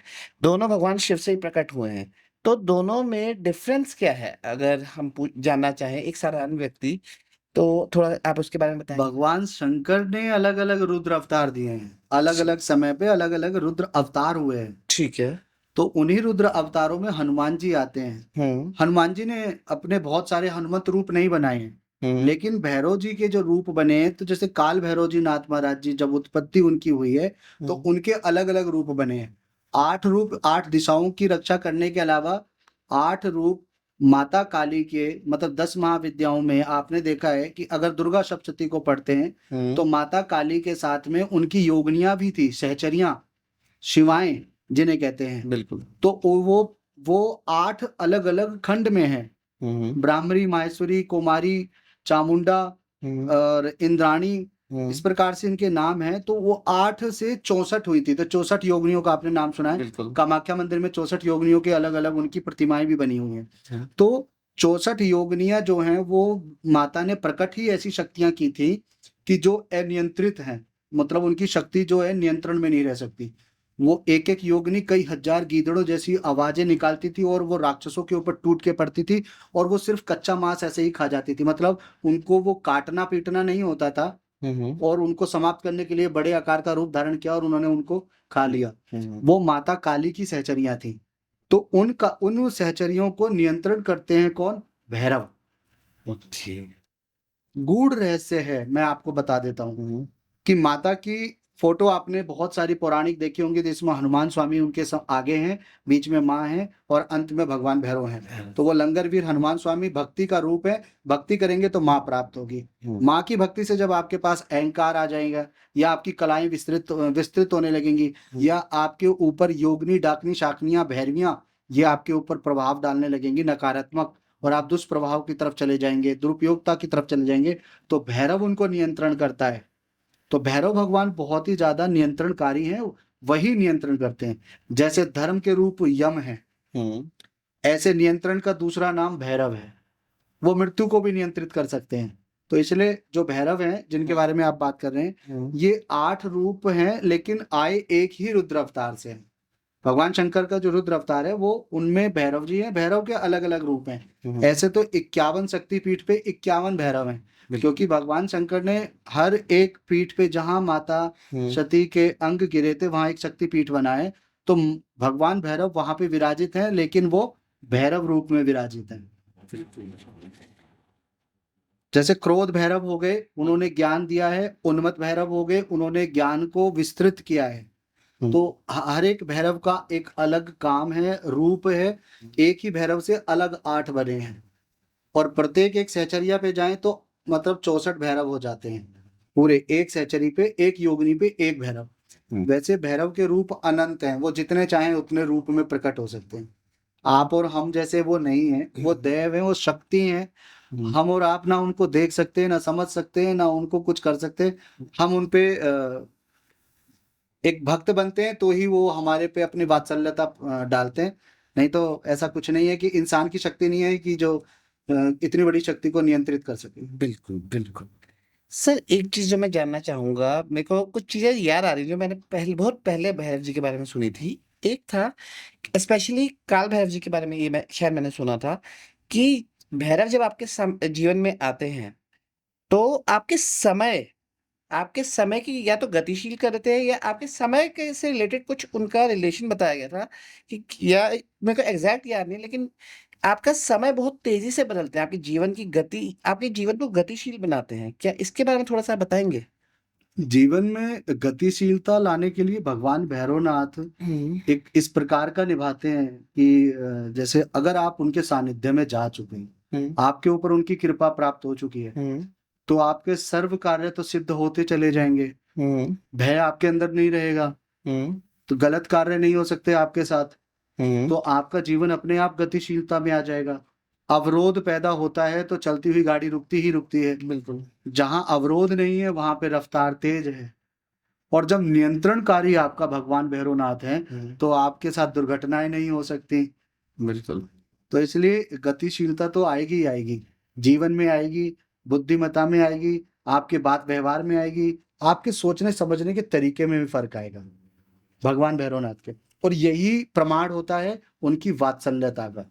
दोनों भगवान शिव से ही प्रकट हुए हैं। तो दोनों में डिफरेंस क्या है, अगर हम जानना चाहें एक साधारण व्यक्ति, तो थोड़ा आप उसके बारे में बताएं। भगवान शंकर ने अलग अलग रुद्र अवतार दिए हैं, अलग अलग समय पे अलग अलग रुद्र अवतार हुए हैं। ठीक है। तो उन्हीं रुद्र अवतारों में हनुमान जी आते हैं। हनुमान जी ने अपने बहुत सारे हनुमत रूप नहीं बनाए हैं, लेकिन भैरव जी के जो रूप बने हैं, तो जैसे काल भैरव जी नाथ महाराज जी, जब उत्पत्ति उनकी हुई है, तो उनके अलग अलग रूप बने हैं। 8 रूप, 8 दिशाओं की रक्षा करने के अलावा 8 रूप माता काली के मतलब 10 महाविद्याओं में आपने देखा है कि अगर दुर्गा सप्तशती को पढ़ते हैं तो माता काली के साथ में उनकी योगिनियां भी थी, सहचरियां, शिवाएं जिन्हें कहते हैं। बिल्कुल। तो वो 8 अलग-अलग खंड में हैं। ब्राह्मणी, माहेश्वरी, कुमारी, चामुंडा और इंद्राणी, इस प्रकार से इनके नाम हैं। तो वो 8 से 64 हुई थी। तो 64 योगिनियों का आपने नाम सुना है। बिल्कुल। कामाख्या मंदिर में 64 योगिनियों के अलग-अलग उनकी प्रतिमाएं भी बनी हुई हैं। हाँ। तो 64 योगिनियां जो हैं वो माता ने प्रकट ही ऐसी शक्तियां की थी कि जो अनियंत्रित हैं, मतलब उनकी शक्ति जो है नियंत्रण में नहीं रह सकती। वो एक-एक योगिनी कई हजार गीदड़ों जैसी आवाजें निकालती थी और वो राक्षसों के ऊपर टूट के पड़ती थी और वो सिर्फ कच्चा मांस ऐसे ही खा जाती थी। मतलब उनको वो काटना पीटना नहीं होता था और उनको समाप्त करने के लिए बड़े आकार का रूप धारण किया और उन्होंने उनको खा लिया। वो माता काली की सहचरियां थी। तो उन सहचरियों को नियंत्रण करते हैं कौन? भैरव। गूढ़ रहस्य है, मैं आपको बता देता हूँ कि माता की फोटो आपने बहुत सारी पौराणिक देखी होंगी, जिसमें हनुमान स्वामी उनके आगे हैं, बीच में माँ है और अंत में भगवान भैरव हैं। तो वो लंगरवीर हनुमान स्वामी भक्ति का रूप है। भक्ति करेंगे तो माँ प्राप्त होगी। माँ की भक्ति से जब आपके पास अहंकार आ जाएगा या आपकी कलाएं विस्तृत होने लगेंगी या आपके ऊपर योगिनी, डाकनी, शाकनियां, भैरवियां ये आपके ऊपर प्रभाव डालने लगेंगी नकारात्मक और आप दुष्प्रभाव की तरफ चले जाएंगे, दुरुपयोगता की तरफ चले जाएंगे, तो भैरव उनको नियंत्रण करता है। तो भैरव भगवान बहुत ही ज्यादा नियंत्रणकारी हैं, वही नियंत्रण करते हैं। जैसे धर्म के रूप यम है, ऐसे नियंत्रण का दूसरा नाम भैरव है। वो मृत्यु को भी नियंत्रित कर सकते हैं। तो इसलिए जो भैरव हैं जिनके बारे में आप बात कर रहे हैं, ये 8 रूप हैं लेकिन आए एक ही रुद्र अवतार से हैं। भगवान शंकर का जो रुद्र अवतार है वो उनमें भैरव जी हैं। भैरव के अलग अलग रूप हैं। ऐसे तो 51 शक्ति पीठ पे 51 भैरव हैं, क्योंकि भगवान शंकर ने हर एक पीठ पे जहां माता सती के अंग गिरे थे वहां एक शक्ति पीठ बनाए। तो भगवान भैरव वहां पे विराजित हैं, लेकिन वो भैरव रूप में विराजित हैं। जैसे क्रोध भैरव हो गए, उन्होंने ज्ञान दिया है। उन्मत्त भैरव हो गए, उन्होंने ज्ञान को विस्तृत किया है। तो हर एक भैरव का एक अलग काम है, रूप है। एक ही भैरव से अलग 8 बने हैं और प्रत्येक एक सहचर्या पे जाएं तो मतलब 64 भैरव हो जाते हैं। पूरे एक सहचरी पे, एक योगिनी पे एक भैरव। वैसे भैरव के रूप अनंत हैं, वो जितने चाहें उतने रूप में प्रकट हो सकते हैं। आप और हम जैसे वो नहीं है, वो देव है, वो शक्ति है। हम और आप ना उनको देख सकते हैं, ना समझ सकते हैं, ना उनको कुछ कर सकते हैं। हम उनपे एक भक्त बनते हैं तो ही वो हमारे पे अपनी वात्सल्यता डालते हैं। नहीं तो ऐसा कुछ नहीं है कि इंसान की शक्ति नहीं है कि जो इतनी बड़ी शक्ति को नियंत्रित कर सके। बिल्कुल, बिल्कुल। सर एक चीज़ जो मैं जानना चाहूँगा, मेरे को कुछ चीज़ें याद आ रही हैं जो मैंने बहुत पहले भैरव जी के बारे में सुनी थी। एक था स्पेशली काल भैरव जी के बारे में, ये मैं शायद मैंने सुना था कि भैरव जब आपके जीवन में आते हैं, तो आपके समय की या तो गतिशील कर देते हैं या आपके समय के से रिलेटेड कुछ उनका रिलेशन बताया गया था कि या मेरे को एग्ज़ैक्ट याद नहीं, लेकिन आपका समय बहुत तेज़ी से बदलते हैं, आपके जीवन की गति आपके जीवन को गतिशील बनाते हैं। क्या इसके बारे में थोड़ा-सा बताएँगे? जीवन में गतिशीलता लाने के लिए भगवान भैरवनाथ एक इस प्रकार का निभाते हैं कि जैसे अगर आप उनके सानिध्य में जा चुके हैं, आपके ऊपर उनकी कृपा प्राप्त हो चुकी है, तो आपके सर्व कार्य तो सिद्ध होते चले जाएंगे। भय आपके अंदर नहीं रहेगा, तो गलत कार्य नहीं हो सकते आपके साथ। तो आपका जीवन अपने आप गतिशीलता में आ जाएगा। अवरोध पैदा होता है तो चलती हुई गाड़ी रुकती ही रुकती है। बिल्कुल। जहां अवरोध नहीं है वहां पे रफ्तार तेज है। और जब नियंत्रणकारी आपका भगवान भैरवनाथ है तो आपके साथ दुर्घटनाएं नहीं हो सकती। बिल्कुल। तो इसलिए गतिशीलता तो आएगी ही आएगी, जीवन में आएगी, बुद्धिमत्ता में आएगी, आपके बात व्यवहार में आएगी, आपके सोचने समझने के तरीके में भी फर्क आएगा भगवान भैरवनाथ के। और यही प्रमाण होता है उनकी वात्सल्यता का।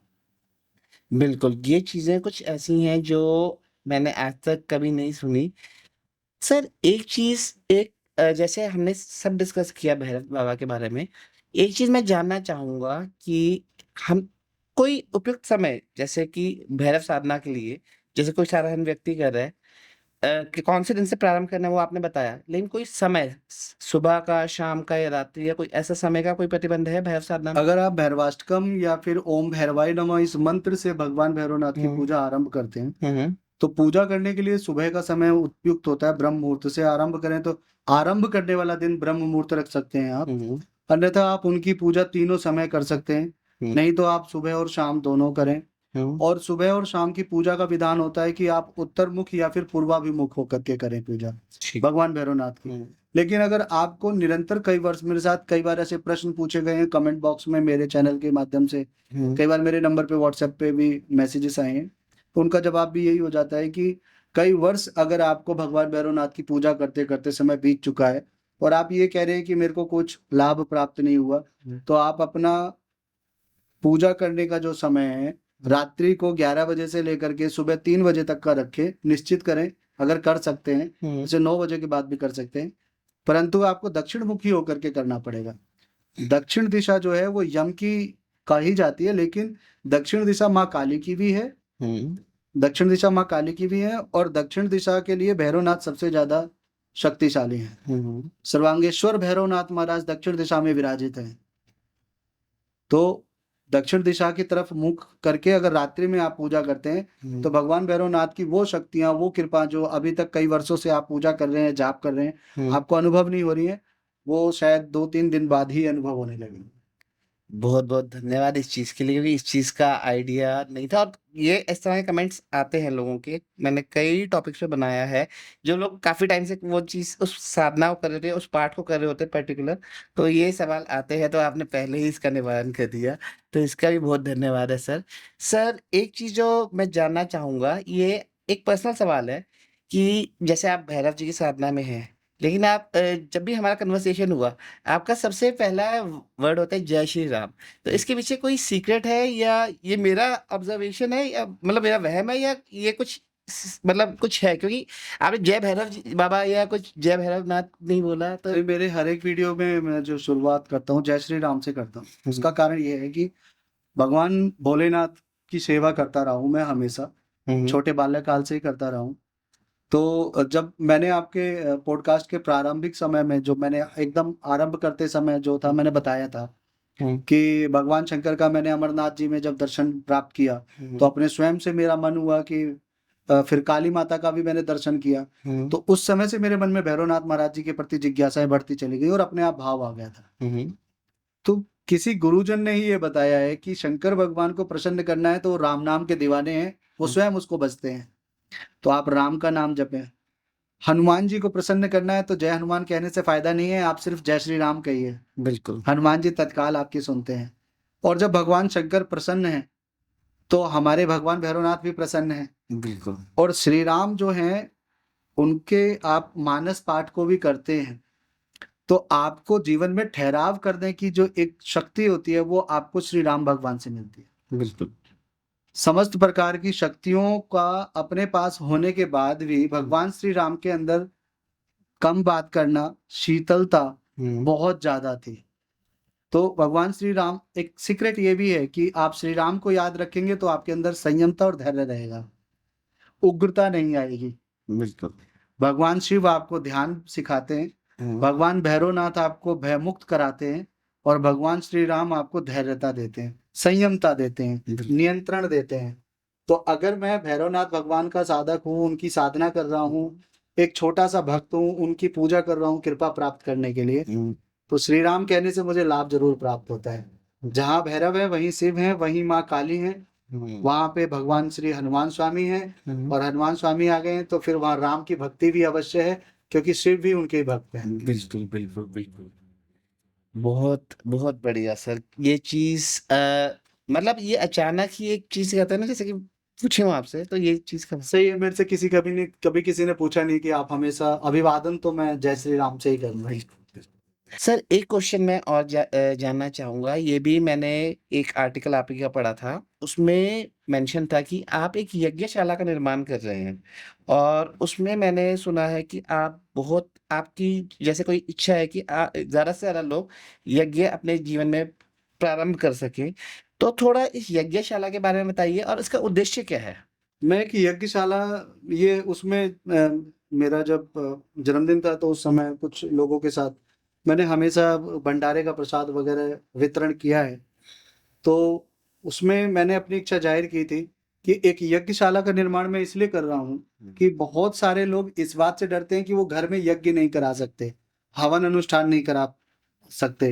बिल्कुल, ये चीज़ें कुछ ऐसी हैं जो मैंने आज तक कभी नहीं सुनी। सर एक चीज़ जैसे हमने सब डिस्कस किया भैरव बाबा के बारे में, एक चीज़ मैं जानना चाहूँगा कि हम कोई उपयुक्त समय जैसे कि भैरव साधना के लिए, जैसे कोई साधारण व्यक्ति कर रहा है, कि कौन से दिन से प्रारंभ करना है वो आपने बताया, लेकिन कोई समय सुबह का, शाम का या रात्रि या कोई ऐसा समय का कोई प्रतिबंध है भैरव साधना में? अगर आप भैरवाष्टकम या फिर ओम भैरवाय नमः इस मंत्र से भगवान भैरवनाथ की हम्म पूजा आरंभ करते हैं, हम्म तो पूजा करने के लिए सुबह का समय उपयुक्त होता है। ब्रह्म मुहूर्त से आरंभ करें तो आरंभ करने वाला दिन ब्रह्म मुहूर्त रख सकते हैं आप। हम्म अन्यथा आप उनकी पूजा तीनों समय कर सकते हैं, नहीं तो आप सुबह और शाम दोनों करें। हम्म और सुबह और शाम की पूजा का विधान होता है कि आप उत्तर मुख या फिर पूर्वाभिमुख होकर के करें पूजा ठीक। भगवान भैरवनाथ की। लेकिन अगर आपको निरंतर, कई वर्ष मेरे साथ कई बार ऐसे प्रश्न पूछे गए हैं कमेंट बॉक्स में, मेरे चैनल के माध्यम से, कई बार मेरे नंबर पे व्हाट्सएप पे भी मैसेजेस आए हैं, तो उनका जवाब भी यही हो जाता है कि कई वर्ष अगर आपको भगवान भैरवनाथ की पूजा करते करते समय बीत चुका है और आप ये कह रहे हैं कि मेरे को कुछ लाभ प्राप्त नहीं हुआ, तो आप अपना पूजा करने का जो समय है रात्रि को 11 बजे से लेकर के सुबह 3 बजे तक का रखें, निश्चित करें। अगर कर सकते हैं जैसे 9 बजे के बाद भी कर सकते हैं, परंतु आपको दक्षिण मुखी होकर के करना पड़ेगा। दक्षिण दिशा जो है वो यम की कही जाती है, लेकिन दक्षिण दिशा माँ काली की भी है। दक्षिण दिशा माँ काली की भी है और दक्षिण दिशा के लिए भैरवनाथ सबसे ज्यादा शक्तिशाली है। सर्वांगेश्वर भैरवनाथ महाराज दक्षिण दिशा में विराजित है। तो दक्षिण दिशा की तरफ मुख करके अगर रात्रि में आप पूजा करते हैं तो भगवान भैरवनाथ की वो शक्तियां, वो कृपा जो अभी तक कई वर्षों से आप पूजा कर रहे हैं, जाप कर रहे हैं, आपको अनुभव नहीं हो रही है, वो शायद 2-3 दिन बाद ही अनुभव होने लगेगी। बहुत बहुत धन्यवाद इस चीज के लिए, क्योंकि इस चीज का आइडिया नहीं था। और ये इस तरह के कमेंट्स आते हैं लोगों के, मैंने कई टॉपिक्स पे बनाया है, जो लोग काफी टाइम से वो चीज, उस साधना को कर रहे थे, उस पाठ को कर रहे होते पर्टिकुलर, तो ये सवाल आते हैं, तो आपने पहले ही इसका निवारण कर दिया, तो इसका भी बहुत धन्यवाद है सर। सर, एक चीज जो मैं जानना चाहूंगा, ये एक पर्सनल सवाल है कि जैसे आप भैरव जी की साधना में हैं, लेकिन आप जब भी हमारा कन्वर्सेशन हुआ, आपका सबसे पहला वर्ड होता है जय श्री राम। तो इसके पीछे कोई सीक्रेट है, या ये मेरा ऑब्जर्वेशन है, या मतलब मेरा वहम है, या ये कुछ मतलब कुछ है? क्योंकि आपने जय भैरव बाबा या कुछ जय भैरव नाथ नहीं बोला, तो मेरे हर एक वीडियो में मैं जो शुरुआत करता हूँ जय श्री राम से करता हूँ। उसका कारण ये है कि भगवान भोलेनाथ की सेवा करता रहा हूँ मैं हमेशा, छोटे बाल्यकाल से ही करता रहा हूँ। तो जब मैंने आपके पॉडकास्ट के प्रारंभिक समय में, जो मैंने एकदम आरंभ करते समय जो था, मैंने बताया था कि भगवान शंकर का मैंने अमरनाथ जी में जब दर्शन प्राप्त किया, तो अपने स्वयं से मेरा मन हुआ कि फिर काली माता का भी मैंने दर्शन किया। तो उस समय से मेरे मन में भैरवनाथ महाराज जी के प्रति जिज्ञासाएं बढ़ती चली गई और अपने आप भाव आ गया था। तो किसी गुरुजन ने ही ये बताया है कि शंकर भगवान को प्रसन्न करना है तो राम नाम के दीवाने हैं, वो स्वयं उसको बजते हैं, तो आप राम का नाम जपें। हनुमान जी को प्रसन्न करना है तो जय हनुमान कहने से फायदा नहीं है, आप सिर्फ जय श्री राम कहिए, बिल्कुल हनुमान जी तत्काल आपकी सुनते हैं। और जब भगवान शंकर प्रसन्न हैं तो हमारे भगवान भैरवनाथ भी प्रसन्न हैं। बिल्कुल। और श्री राम जो हैं उनके आप मानस पाठ को भी करते हैं, तो आपको जीवन में ठहराव करने की जो एक शक्ति होती है वो आपको श्री राम भगवान से मिलती है। बिल्कुल। समस्त प्रकार की शक्तियों का अपने पास होने के बाद भी भगवान श्री राम के अंदर कम बात करना, शीतलता बहुत ज्यादा थी। तो भगवान श्री राम, एक सीक्रेट ये भी है कि आप श्री राम को याद रखेंगे तो आपके अंदर संयमता और धैर्य रहेगा, उग्रता नहीं आएगी। बिल्कुल। भगवान शिव आपको ध्यान सिखाते हैं, भगवान भैरवनाथ आपको भयमुक्त कराते हैं, और भगवान श्री राम आपको धैर्यता देते हैं, संयमता देते हैं, नियंत्रण देते हैं। तो अगर मैं भैरवनाथ भगवान का साधक हूँ, उनकी साधना कर रहा हूँ, एक छोटा सा भक्त हूँ, उनकी पूजा कर रहा हूँ कृपा प्राप्त करने के लिए, तो श्री राम कहने से मुझे लाभ जरूर प्राप्त होता है। जहाँ भैरव है वहीं शिव है, वहीं माँ काली है, वहां पे भगवान श्री हनुमान स्वामी हैं, और हनुमान स्वामी आ गए हैं तो फिर वहां राम की भक्ति भी अवश्य है, क्योंकि शिव भी उनके भक्त हैं। बिल्कुल बिल्कुल बिल्कुल। बहुत बहुत बढ़िया सर। ये चीज मतलब ये अचानक ही एक चीज कहते हैं ना, जैसे कि पूछे हूँ आपसे, तो ये चीज का सही है, मेरे से कभी किसी ने पूछा नहीं कि आप हमेशा अभिवादन तो मैं जय श्री राम से ही करूंगा। सर, एक क्वेश्चन मैं और जानना चाहूंगा। ये भी मैंने एक आर्टिकल आप ही का पढ़ा था, उसमें मेंशन था कि आप एक यज्ञशाला का निर्माण कर रहे हैं, और उसमें मैंने सुना है कि आप बहुत, आपकी जैसे कोई इच्छा है कि ज्यादा से ज्यादा लोग यज्ञ अपने जीवन में प्रारंभ कर सकें। तो थोड़ा इस यज्ञशाला के बारे में बताइए, और इसका उद्देश्य क्या है? मैं एक यज्ञशाला, ये उसमें मेरा जब जन्मदिन था तो उस समय कुछ लोगों के साथ मैंने हमेशा भंडारे का प्रसाद वगैरह वितरण किया है। तो उसमें मैंने अपनी इच्छा जाहिर की थी कि एक यज्ञशाला का निर्माण मैं इसलिए कर रहा हूँ कि बहुत सारे लोग इस बात से डरते हैं कि वो घर में यज्ञ नहीं करा सकते, हवन अनुष्ठान नहीं करा सकते,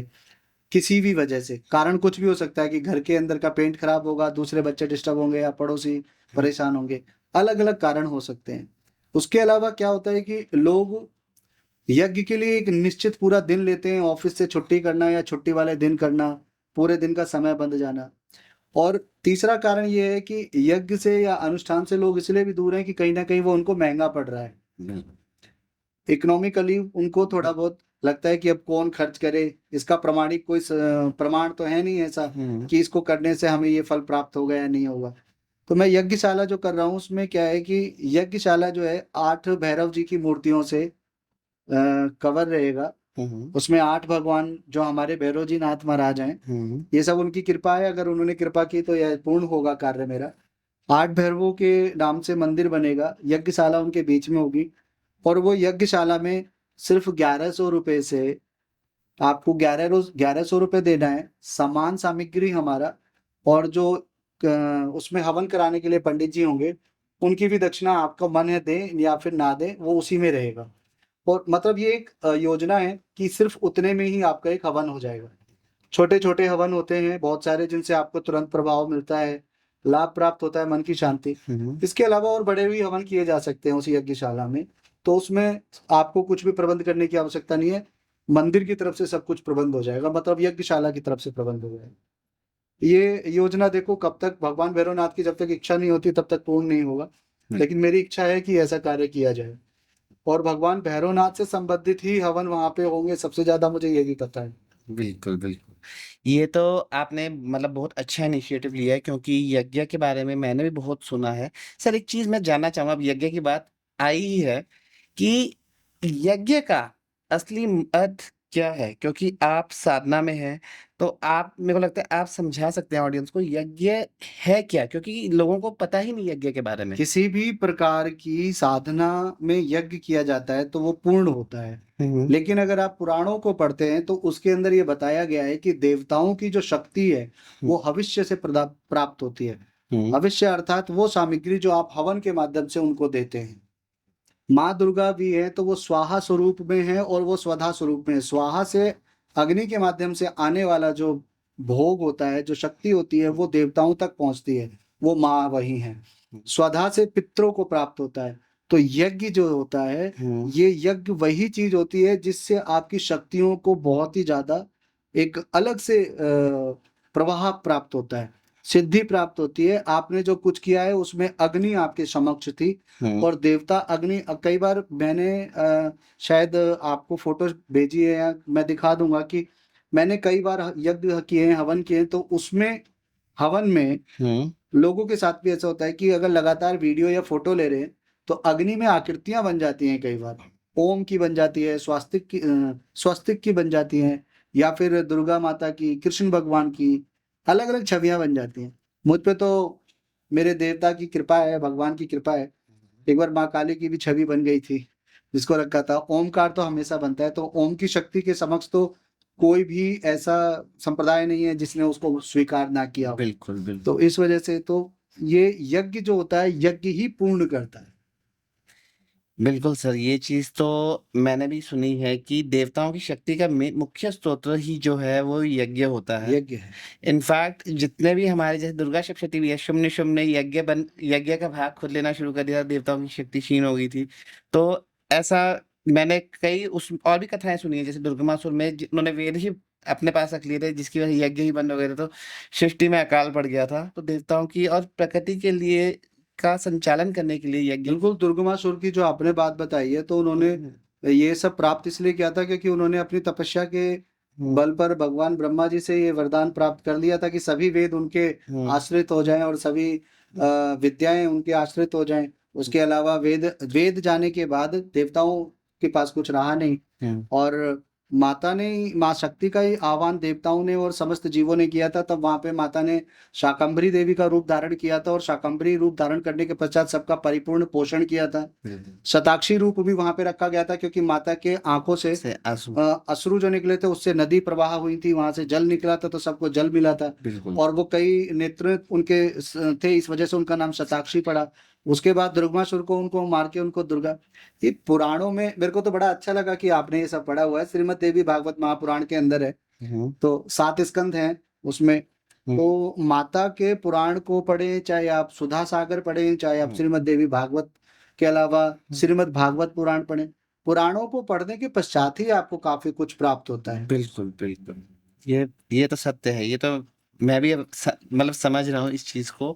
किसी भी वजह से। कारण कुछ भी हो सकता है कि घर के अंदर का पेंट खराब होगा, दूसरे बच्चे डिस्टर्ब होंगे या पड़ोसी परेशान होंगे, अलग अलग कारण हो सकते हैं। उसके अलावा क्या होता है कि लोग यज्ञ के लिए एक निश्चित पूरा दिन लेते हैं, ऑफिस से छुट्टी करना या छुट्टी वाले दिन करना, पूरे दिन का समय बंद जाना। और तीसरा कारण ये है कि यज्ञ से या अनुष्ठान से लोग इसलिए भी दूर हैं कि कहीं ना कहीं वो उनको महंगा पड़ रहा है, इकोनॉमिकली उनको थोड़ा बहुत लगता है कि अब कौन खर्च करे, इसका प्रमाणिक कोई प्रमाण तो है नहीं ऐसा कि इसको करने से हमें ये फल प्राप्त होगा या नहीं होगा। तो मैं यज्ञशाला जो कर रहा हूँ उसमें क्या है कि यज्ञशाला जो है 8 भैरव जी की मूर्तियों से कवर रहेगा। उसमें 8 भगवान जो हमारे भैरव जी नाथ महाराज हैं, ये सब उनकी कृपा है, अगर उन्होंने कृपा की तो यह पूर्ण होगा कार्य मेरा। 8 भैरवों के नाम से मंदिर बनेगा, यज्ञशाला उनके बीच में होगी। और वो यज्ञशाला में सिर्फ 1100 रुपए से आपको 1100 रुपए देना है, सामान सामग्री हमारा, और जो उसमें हवन कराने के लिए पंडित जी होंगे उनकी भी दक्षिणा आपका मन है दें या फिर ना दें, वो उसी में रहेगा। और मतलब ये एक योजना है कि सिर्फ उतने में ही आपका एक हवन हो जाएगा। छोटे छोटे हवन होते हैं बहुत सारे, जिनसे आपको तुरंत प्रभाव मिलता है, लाभ प्राप्त होता है, मन की शांति। इसके अलावा और बड़े भी हवन किए जा सकते हैं उस यज्ञशाला में, तो उसमें आपको कुछ भी प्रबंध करने की आवश्यकता नहीं है, मंदिर की तरफ से सब कुछ प्रबंध हो जाएगा, मतलब यज्ञशाला की तरफ से प्रबंध हो जाएगा। ये योजना देखो कब तक, भगवान भैरवनाथ की जब तक इच्छा नहीं होती तब तक पूर्ण नहीं होगा, लेकिन मेरी इच्छा है कि ऐसा कार्य किया जाए। और भगवान भैरवनाथ से संबंधित ही हवन वहां पे होंगे, सबसे ज्यादा मुझे यही पता है। बिल्कुल, बिल्कुल। ये तो आपने मतलब बहुत अच्छा इनिशिएटिव लिया है, क्योंकि यज्ञ के बारे में मैंने भी बहुत सुना है। सर, एक चीज़ मैं जानना चाहूँगा, अब यज्ञ की बात आई ही है, कि यज्ञ का असली अर्थ क्या है? क्योंकि आप साधना में हैं, तो आप, मेरे को लगता है आप समझा सकते हैं ऑडियंस को यज्ञ है क्या? क्योंकि लोगों को पता ही नहीं यज्ञ के बारे में। किसी भी प्रकार की साधना में यज्ञ किया जाता है तो वो पूर्ण होता है। लेकिन अगर आप पुराणों को पढ़ते हैं तो उसके अंदर ये बताया गया है कि देवताओं की जो शक्ति है वो हविष्य से प्राप्त होती है। हविष्य अर्थात वो सामग्री जो आप हवन के माध्यम से उनको देते हैं। माँ दुर्गा भी है तो वो स्वाहा स्वरूप में है और वो स्वधा स्वरूप में है। स्वाहा से अग्नि के माध्यम से आने वाला जो भोग होता है, जो शक्ति होती है, वो देवताओं तक पहुंचती है, वो माँ वही है। स्वधा से पितरों को प्राप्त होता है। तो यज्ञ जो होता है, ये यज्ञ वही चीज होती है जिससे आपकी शक्तियों को बहुत ही ज्यादा एक अलग से प्रवाह प्राप्त होता है, सिद्धि प्राप्त होती है। आपने जो कुछ किया है उसमें अग्नि आपके समक्ष थी और देवता अग्नि, कई बार मैंने शायद आपको फोटो भेजी है या मैं दिखा दूंगा कि मैंने कई बार यज्ञ किए हैं, हवन किए हैं, तो उसमें हवन में लोगों के साथ भी ऐसा होता है कि अगर लगातार वीडियो या फोटो ले रहे हैं तो अग्नि में आकृतियां बन जाती हैं, कई बार ओम की बन जाती है, स्वस्तिक की बन जाती हैं, या फिर दुर्गा माता की, कृष्ण भगवान की, अलग अलग छवियां बन जाती हैं। मुझ पे तो मेरे देवता की कृपा है, भगवान की कृपा है। एक बार माँ काली की भी छवि बन गई थी जिसको रखा था। ओमकार तो हमेशा बनता है, तो ओम की शक्ति के समक्ष तो कोई भी ऐसा संप्रदाय नहीं है जिसने उसको स्वीकार ना किया हो। बिल्कुल, बिल्कुल। तो इस वजह से तो ये यज्ञ जो होता है, यज्ञ ही पूर्ण करता है। बिल्कुल सर, ये चीज़ तो मैंने भी सुनी है कि देवताओं की शक्ति का मुख्य स्रोत ही जो है वो यज्ञ होता है। यज्ञ है। इनफैक्ट जितने भी हमारे जैसे दुर्गा सप्तशती भी है, शुम्न शुम्न ने यज्ञ का भाग खुद लेना शुरू कर दिया, देवताओं की शक्ति क्षीण हो गई थी। तो ऐसा मैंने कई उस और भी कथाएं सुनी है, जैसे दुर्गमासुर में उन्होंने वेद ही अपने पास रख लिए थे, जिसकी वजह से यज्ञ ही बंद हो गए थे, तो सृष्टि में अकाल पड़ गया था। तो देवताओं की और प्रकृति के लिए का संचालन करने के लिए यज्ञ। बिल्कुल, दुर्गमासुर की जो आपने बात बताई है, तो उन्होंने ये सब प्राप्त इसलिए किया था क्योंकि उन्होंने अपनी तपस्या के बल पर भगवान ब्रह्मा जी से ये वरदान प्राप्त कर लिया था कि सभी वेद उनके आश्रित हो जाएं और सभी विद्याएं उनके आश्रित हो जाएं। उसके अलावा वेद जाने के बाद देवताओं के पास कुछ रहा नहीं, और माता ने माँ शक्ति का ही आह्वान देवताओं ने और समस्त जीवों ने किया था, तब वहां पे माता ने शाकंभरी देवी का रूप धारण किया था और शाकंभरी रूप धारण करने के पश्चात सबका परिपूर्ण पोषण किया था। शताक्षी रूप भी वहां पे रखा गया था क्योंकि माता के आंखों से आंसू अश्रु जो निकले थे उससे नदी प्रवाह हुई थी, वहां से जल निकला था तो सबको जल मिला था। बिल्कुल और वो कई नेत्र उनके थे, इस वजह से उनका नाम शताक्षी पड़ा। उसके बाद दुर्गासुर को उनको मार के उनको दुर्गा। ये पुराणों में मेरे को तो बड़ा अच्छा लगा कि आपने ये सब पढ़ा हुआ है, श्रीमद् देवी भागवत महापुराण के अंदर है। तो 7 स्कंद हैं उसमें। तो माता के पुराण को पढ़ें, चाहे आप सुधा सागर पढ़ें, चाहे आप श्रीमद् देवी भागवत के अलावा श्रीमद् भागवत पुराण पढ़ें, पुराणों को पढ़ने के पश्चात ही आपको काफी कुछ प्राप्त होता है। बिल्कुल बिल्कुल, ये तो सत्य है। ये तो मैं भी अब मतलब समझ रहा हूँ इस चीज को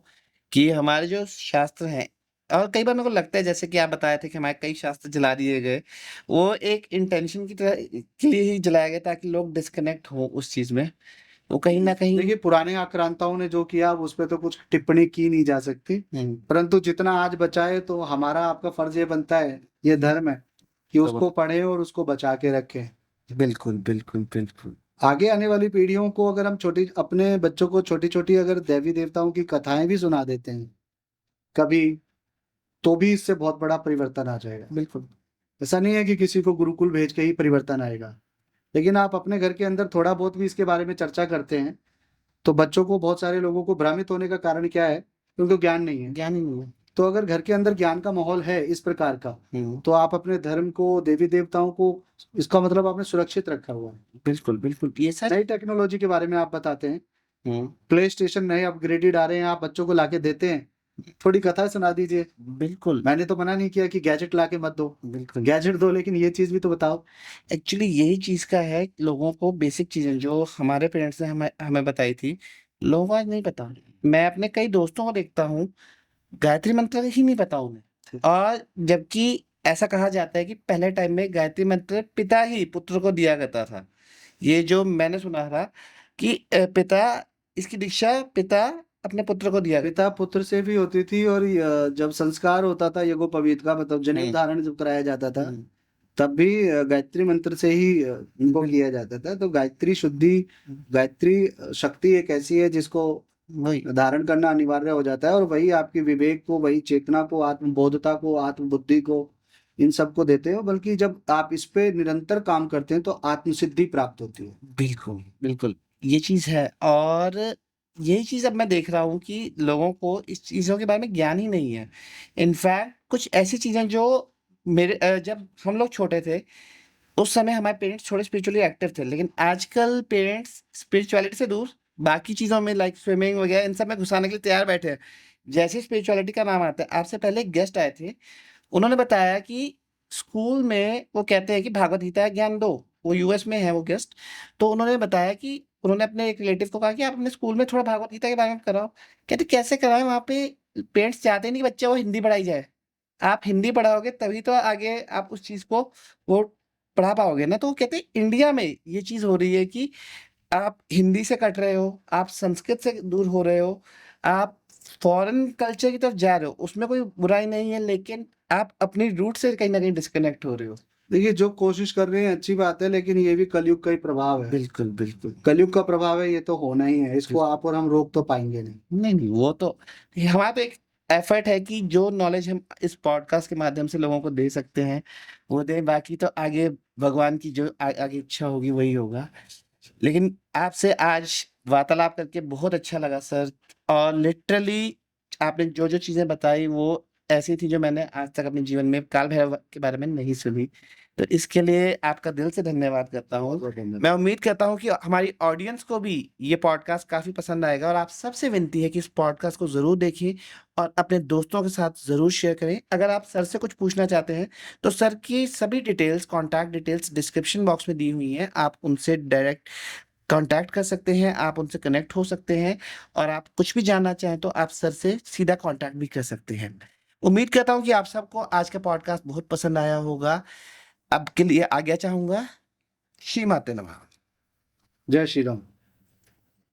कि हमारे जो शास्त्र हैं, और कई बार मेरे को लगता है जैसे कि आप बताए थे कि हमारे कई शास्त्र जला दिए गए, वो एक इंटेंशन की तरह के लिए ही जलाया गया ताकि लोग डिस्कनेक्ट हो उस चीज में। वो कहीं ना कहीं देखिए, पुराने आक्रांताओं ने जो किया उस पर तो कुछ टिप्पणी की नहीं जा सकती, परंतु जितना आज बचा है तो हमारा आपका फर्ज ये बनता है, ये धर्म है कि उसको पढ़ें और उसको बचा के रखें। बिल्कुल बिल्कुल बिल्कुल। आगे आने वाली पीढ़ियों को अगर हम अपने बच्चों को छोटी छोटी अगर देवी देवताओं की कथाएं भी सुना देते हैं कभी, तो भी इससे बहुत बड़ा परिवर्तन आ जाएगा। बिल्कुल ऐसा नहीं है कि किसी को गुरुकुल भेज के ही परिवर्तन आएगा, लेकिन आप अपने घर के अंदर थोड़ा बहुत भी इसके बारे में चर्चा करते हैं तो बच्चों को, बहुत सारे लोगों को भ्रमित होने का कारण क्या है? क्योंकि ज्ञान नहीं है। ज्ञान ही नहीं है। तो अगर घर के अंदर ज्ञान का माहौल है इस प्रकार का, तो आप अपने धर्म को, देवी देवताओं को, इसका मतलब आपने सुरक्षित रखा हुआ है। बिल्कुल बिल्कुल, ये सच। नई टेक्नोलॉजी के बारे में आप बताते हैं, हम्म, प्ले स्टेशन नए अपग्रेडेड आ रहे हैं, आप बच्चों को लाके देते हैं, थोड़ी कथा सुना दीजिए। बिल्कुल मैंने तो मना नहीं किया कि गैजेट लाके मत दो, बिल्कुल। गैजेट दो, लेकिन ये चीज भी तो बताओ। एक्चुअली यही चीज का है कि लोगों को बेसिक चीजें जो हमारे पेरेंट्स ने हमें हमें बताई थी, लोगों को आज नहीं पता। मैं अपने कई दोस्तों को देखता हूँ, गायत्री मंत्र ही नहीं पता उन्हें। और जबकि ऐसा कहा जाता है कि पहले टाइम में गायत्री मंत्र पिता ही पुत्र को दिया करता था। ये जो मैंने सुना था कि पिता, इसकी दीक्षा पिता अपने पुत्र को दिया करता। पिता पुत्र से भी होती थी, और जब संस्कार होता था यज्ञोपवीत का, मतलब जनेऊ धारण जब कराया जाता था, तब भी गायत्री मंत्र से ही इनको किया जाता था। तो गायत्री शुद्धि, गायत्री शक्ति एक ऐसी है जिसको वही धारण करना अनिवार्य हो जाता है, और वही आपकी विवेक को, वही चेतना को, आत्मबोधता को, आत्मबुद्धि को, इन सबको देते हो। बल्कि जब आप इस पे निरंतर काम करते हैं तो आत्मसिद्धि प्राप्त होती है। बिल्कुल बिल्कुल, ये चीज है। और यही चीज अब मैं देख रहा हूँ कि लोगों को इस चीजों के बारे में ज्ञान ही नहीं है। इनफैक्ट कुछ ऐसी चीजें जो जब हम लोग छोटे थे उस समय हमारे पेरेंट्स थोड़े स्पिरिचुअली एक्टिव थे, लेकिन आजकल पेरेंट्स स्पिरिचुअलिटी से दूर बाकी चीजों में लाइक स्विमिंग वगैरह इन सब में घुसाने के लिए तैयार बैठे हैं। जैसे स्पिरिचुअलिटी का नाम आता है, आपसे पहले एक गेस्ट आए थे, उन्होंने बताया कि स्कूल में वो कहते हैं कि भागवत गीता का ज्ञान दो। वो यूएस में है वो गेस्ट। तो उन्होंने बताया कि उन्होंने अपने एक रिलेटिव को कहा कि आप अपने स्कूल में थोड़ा भागवत गीता के बारे में कराओ। कहते कैसे कराएं, वहाँ पे पेरेंट्स चाहते नहीं कि बच्चे वो हिंदी पढ़ाई जाए। आप हिंदी पढ़ाओगे तभी तो आगे आप उस चीज को वो पढ़ा पाओगे ना। तो वो कहते इंडिया में ये चीज हो रही है कि आप हिंदी से कट रहे हो, आप संस्कृत से दूर हो रहे हो, आप फॉरेन कल्चर की तरफ जा रहे हो। उसमें कोई बुराई नहीं है, लेकिन आप अपनी रूट से कहीं ना कहीं डिस्कनेक्ट हो रहे हो। देखिए, जो कोशिश कर रहे हैं अच्छी बात है, लेकिन ये भी कलयुग का ही प्रभाव है। बिल्कुल बिल्कुल। कलयुग का प्रभाव है, ये तो होना ही है, इसको आप और हम रोक तो पाएंगे नहीं। नहीं नहीं, वो तो हमारा तो एक एफर्ट है कि जो नॉलेज हम इस पॉडकास्ट के माध्यम से लोगों को दे सकते हैं वो दें। बाकी तो आगे भगवान की जो आगे इच्छा होगी वही होगा। लेकिन आपसे आज वार्तालाप करके बहुत अच्छा लगा सर। और लिटरली आपने जो जो चीजें बताई वो ऐसी थी जो मैंने आज तक अपने जीवन में काल भैरव के बारे में नहीं सुनी। तो इसके लिए आपका दिल से धन्यवाद करता हूँ। मैं उम्मीद करता हूँ कि हमारी ऑडियंस को भी ये पॉडकास्ट काफी पसंद आएगा। और आप सबसे विनती है कि इस पॉडकास्ट को जरूर देखें और अपने दोस्तों के साथ जरूर शेयर करें। अगर आप सर से कुछ पूछना चाहते हैं तो सर की सभी details, contact details description box में दी हुई हैं। आप उनसे डायरेक्ट कांटेक्ट कर सकते हैं, आप उनसे कनेक्ट हो सकते हैं। और आप कुछ भी जानना चाहें तो आप सर से सीधा कांटेक्ट भी कर सकते हैं। उम्मीद करता हूं कि आप सबको आज का पॉडकास्ट बहुत पसंद आया होगा। अब के लिए आज्ञा चाहूंगा। श्री माते नमः। जय श्री राम।